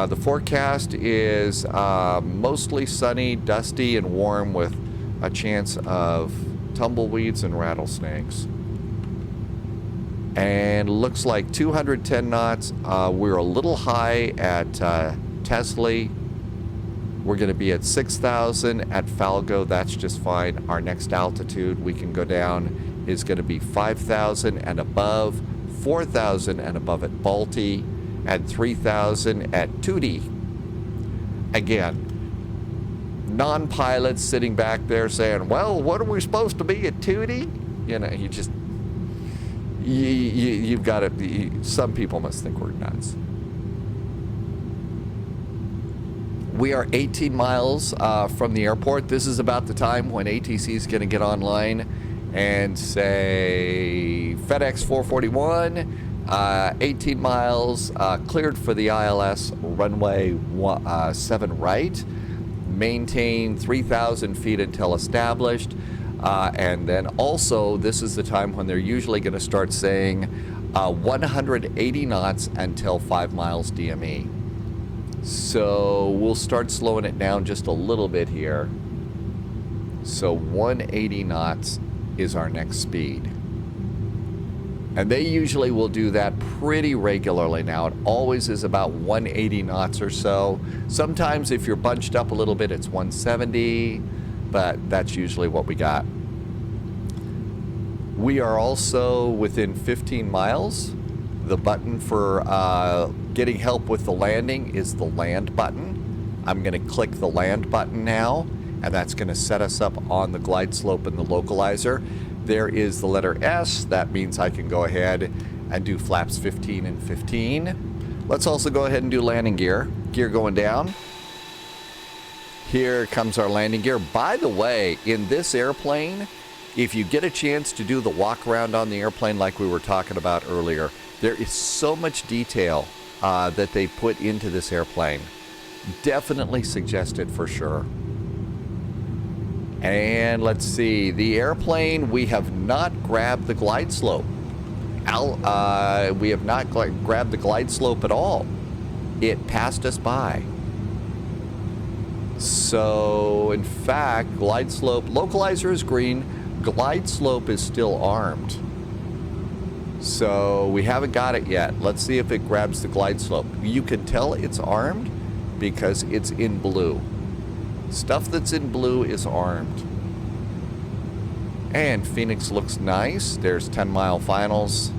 Speaker 1: The forecast is mostly sunny, dusty, and warm with a chance of tumbleweeds and rattlesnakes. And looks like 210 knots. We're a little high at Tesla. We're going to be at 6,000 at Falgo. That's just fine. Our next altitude we can go down is going to be 5,000 and above, 4,000 and above at Balti, and 3,000 at Tootie. Again, non-pilots sitting back there saying, well, what are we supposed to be at Tootie? You know, you just, you've got to, some people must think we're nuts. We are 18 miles from the airport. This is about the time when ATC is going to get online and say, FedEx 441, 18 miles, cleared for the ILS, runway 7 right, maintain 3,000 feet until established, and then also this is the time when they're usually going to start saying 180 knots until 5 miles DME. So we'll start slowing it down just a little bit here. So 180 knots is our next speed. And they usually will do that pretty regularly now. It always is about 180 knots or so. Sometimes if you're bunched up a little bit, it's 170, but that's usually what we got. We are also within 15 miles. The button for getting help with the landing is the land button. I'm going to click the land button now, and that's going to set us up on the glide slope and the localizer. There is the letter S. That means I can go ahead and do flaps 15 and 15. Let's also go ahead and do landing gear. Gear going down. Here comes our landing gear. By the way, in this airplane, if you get a chance to do the walk around on the airplane like we were talking about earlier, there is so much detail that they put into this airplane. Definitely suggest it for sure. And let's see, the airplane, we have not grabbed the glide slope. We have not grabbed the glide slope at all. It passed us by. So, in fact, glide slope, localizer is green, glide slope is still armed. So, we haven't got it yet. Let's see if it grabs the glide slope. You can tell it's armed because it's in blue. Stuff that's in blue is armed. And Phoenix looks nice. There's 10-mile finals.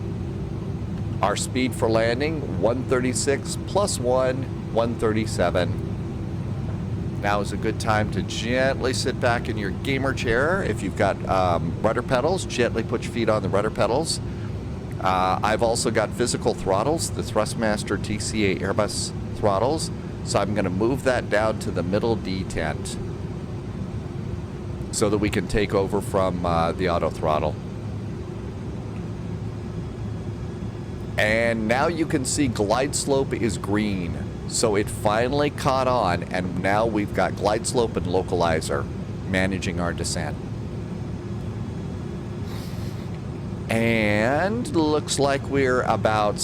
Speaker 1: Our speed for landing, 136 plus 1, 137. Now is a good time to gently sit back in your gamer chair. If you've got rudder pedals, gently put your feet on the rudder pedals. I've also got physical throttles, the Thrustmaster TCA Airbus throttles. So I'm going to move that down to the middle detent so that we can take over from the auto throttle. And now you can see glide slope is green. So it finally caught on, and now we've got glide slope and localizer managing our descent. And looks like we're about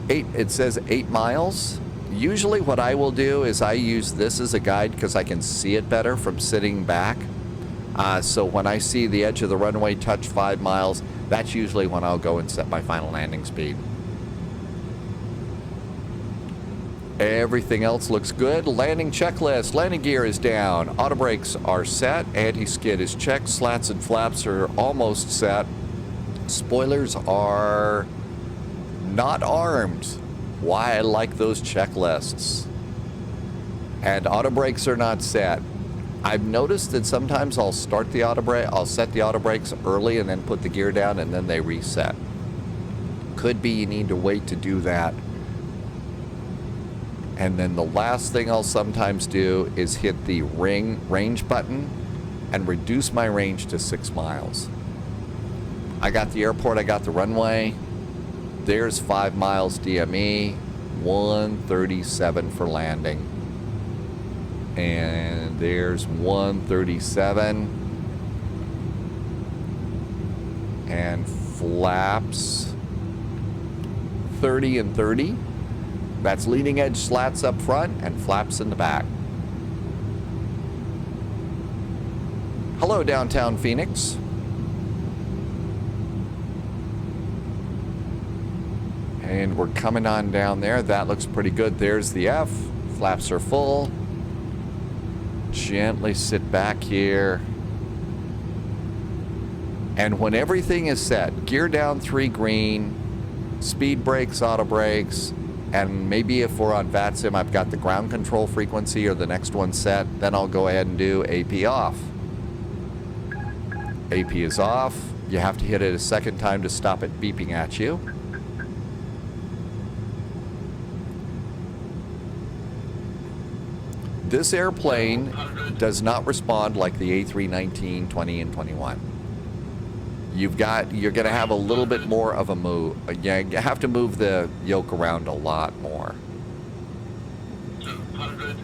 Speaker 1: it says 8 miles. Usually what I will do is I use this as a guide because I can see it better from sitting back. So when I see the edge of the runway touch 5 miles, that's usually when I'll go and set my final landing speed. Everything else looks good. Landing checklist. Landing gear is down. Auto brakes are set. Anti-skid is checked. Slats and flaps are almost set. Spoilers are not armed. Why I like those checklists. And auto brakes are not set. I've noticed that sometimes I'll set the auto brakes early and then put the gear down and then they reset. Could be you need to wait to do that. And then the last thing I'll sometimes do is hit the range button and reduce my range to 6 miles. I got the airport, I got the runway. There's 5 miles DME, 137 for landing. And there's 137. And flaps, 30 and 30. That's leading edge slats up front and flaps in the back. Hello, downtown Phoenix. And we're coming on down there. That looks pretty good. There's the F. Flaps are full. Gently sit back here. And when everything is set, gear down 3 green, speed brakes, auto brakes, and maybe if we're on VATSIM, I've got the ground control frequency or the next one set, then I'll go ahead and do AP off. AP is off. You have to hit it a second time to stop it beeping at you. This airplane does not respond like the A319, 20, and 21. You're going to have a little bit more of a move. You have to move the yoke around a lot more.
Speaker 2: 200.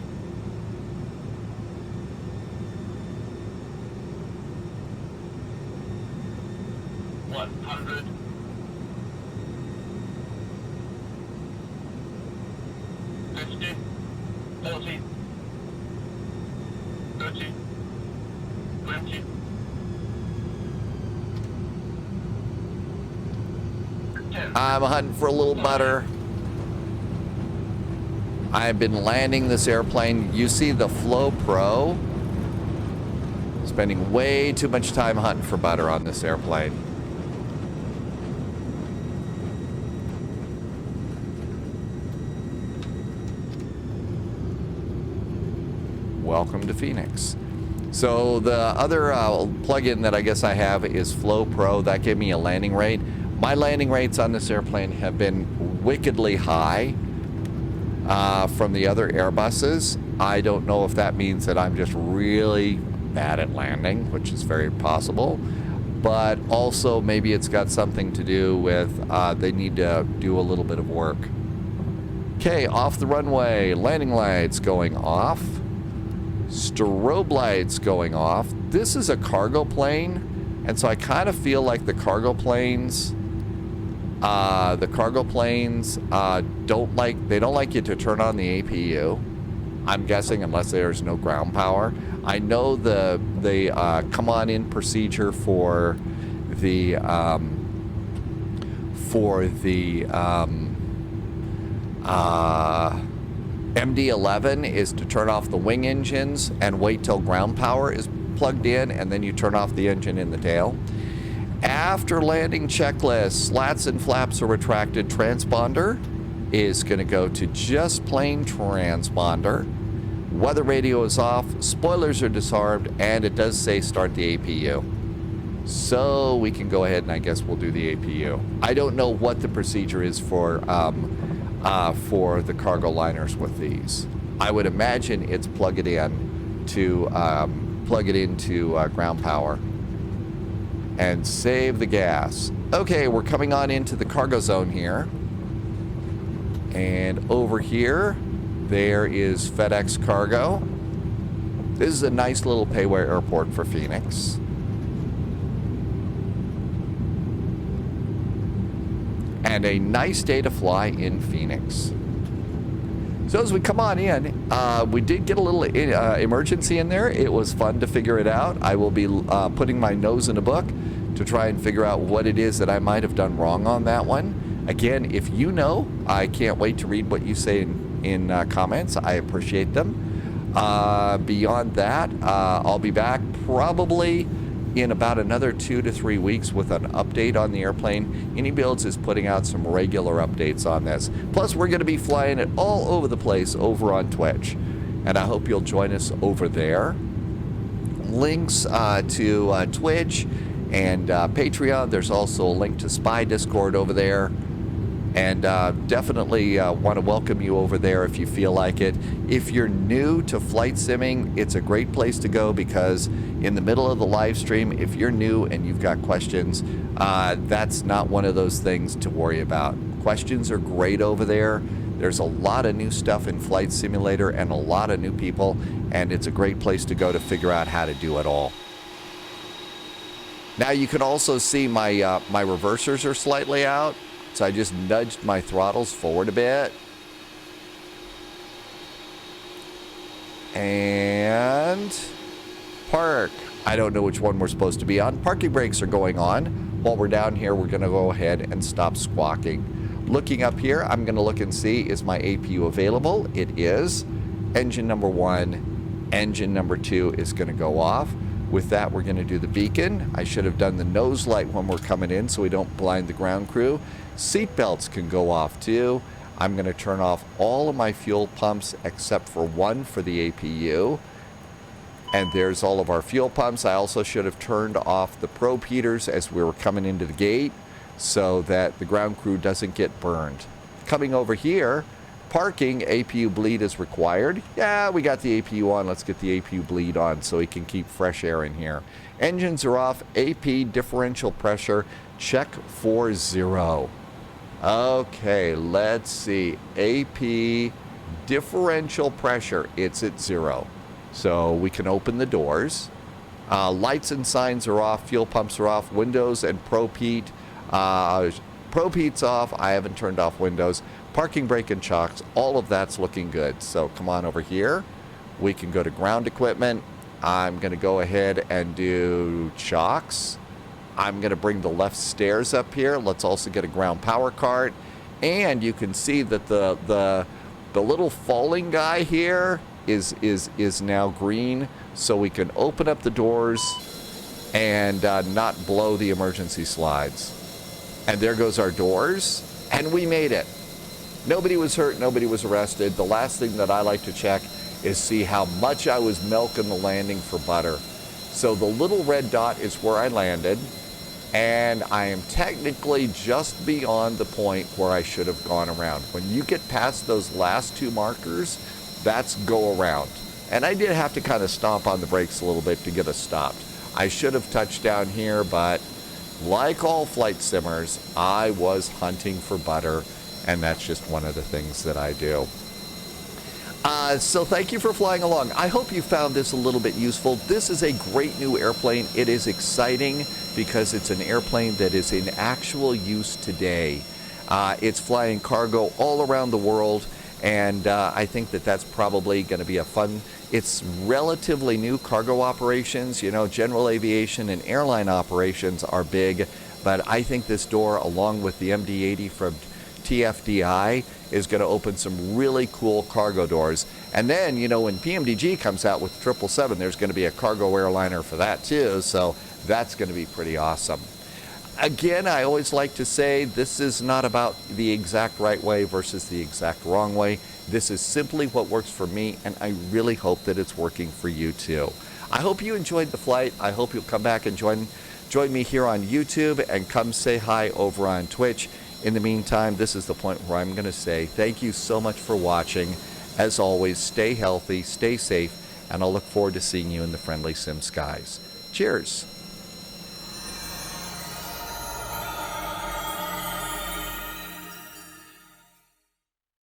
Speaker 2: 100. 50. 40. 30. 20.
Speaker 1: I'm hunting for a little butter. I've been landing this airplane. You see the Flow Pro. Spending way too much time hunting for butter on this airplane. Welcome to Phoenix. So the other plugin that I guess I have is Flow Pro. That gave me a landing rate. My landing rates on this airplane have been wickedly high from the other Airbuses. I don't know if that means that I'm just really bad at landing, which is very possible, but also maybe it's got something to do with they need to do a little bit of work. Okay, off the runway, landing lights going off, strobe lights going off. This is a cargo plane, and so I kind of feel like the cargo planes don't like you to turn on the APU. I'm guessing unless there's no ground power. I know the come on in procedure for the MD-11 is to turn off the wing engines and wait till ground power is plugged in, and then you turn off the engine in the tail. After landing checklist, slats and flaps are retracted. Transponder is going to go to just plain transponder. Weather radio is off, spoilers are disarmed, and it does say start the APU. So we can go ahead and I guess we'll do the APU. I don't know what the procedure is for the cargo liners with these. I would imagine it's plug it into ground power and save the gas. Okay, we're coming on into the cargo zone here. And over here, there is FedEx Cargo. This is a nice little payway airport for Phoenix. And a nice day to fly in Phoenix. So as we come on in, we did get a little emergency in there. It was fun to figure it out. I will be putting my nose in a book to try and figure out what it is that I might have done wrong on that one. Again, if you know, I can't wait to read what you say in comments. I appreciate them. Beyond that, I'll be back probably in about another 2 to 3 weeks with an update on the airplane. iniBuilds is putting out some regular updates on this. Plus, we're going to be flying it all over the place over on Twitch. And I hope you'll join us over there. Links to Twitch and Patreon. There's also a link to Spy Discord over there. And definitely want to welcome you over there if you feel like it. If you're new to flight simming, it's a great place to go because in the middle of the live stream, if you're new and you've got questions, that's not one of those things to worry about. Questions are great over there. There's a lot of new stuff in Flight Simulator and a lot of new people, and it's a great place to go to figure out how to do it all. Now you can also see my reversers are slightly out. So I just nudged my throttles forward a bit. And park. I don't know which one we're supposed to be on. Parking brakes are going on. While we're down here, we're going to go ahead and stop squawking. Looking up here, I'm going to look and see, is my APU available? It is. Engine number 1, engine number 2 is going to go off. With that, we're going to do the beacon. I should have done the nose light when we're coming in so we don't blind the ground crew. Seat belts can go off too. I'm going to turn off all of my fuel pumps except for one for the APU. And there's all of our fuel pumps. I also should have turned off the probe heaters as we were coming into the gate so that the ground crew doesn't get burned. Coming over here, parking, APU bleed is required. Yeah, we got the APU on. Let's get the APU bleed on so we can keep fresh air in here. Engines are off. AP differential pressure, check for 0. Okay, let's see. AP differential pressure, it's at 0. So we can open the doors. Lights and signs are off. Fuel pumps are off. Windows and probe heat. Probe heat's off. I haven't turned off windows. Parking brake and chocks, all of that's looking good. So come on over here. We can go to ground equipment. I'm going to go ahead and do chocks. I'm going to bring the left stairs up here. Let's also get a ground power cart. And you can see that the little falling guy here is now green, so we can open up the doors and not blow the emergency slides. And there goes our doors, and we made it. Nobody was hurt, nobody was arrested. The last thing that I like to check is see how much I was milking the landing for butter. So the little red dot is where I landed, and I am technically just beyond the point where I should have gone around. When you get past those last two markers, that's go around. And I did have to kind of stomp on the brakes a little bit to get us stopped. I should have touched down here, but like all flight simmers, I was hunting for butter, and that's just one of the things that I do. So thank you for flying along. I hope you found this a little bit useful. This is a great new airplane. It is exciting because it's an airplane that is in actual use today. It's flying cargo all around the world, and I think that that's probably going to be a fun. It's relatively new cargo operations. You know, general aviation and airline operations are big, but I think this door, along with the MD-80 from TFDI, is going to open some really cool cargo doors. And then, you know, when PMDG comes out with 777, there's going to be a cargo airliner for that too, so that's going to be pretty awesome. Again, I always like to say this is not about the exact right way versus the exact wrong way. This is simply what works for me, and I really hope that it's working for you too. I hope you enjoyed the flight. I hope you'll come back and join me here on YouTube, and come say hi over on Twitch. In the meantime, this is the point where I'm going to say thank you so much for watching. As always, stay healthy, stay safe, and I'll look forward to seeing you in the friendly sim skies. Cheers.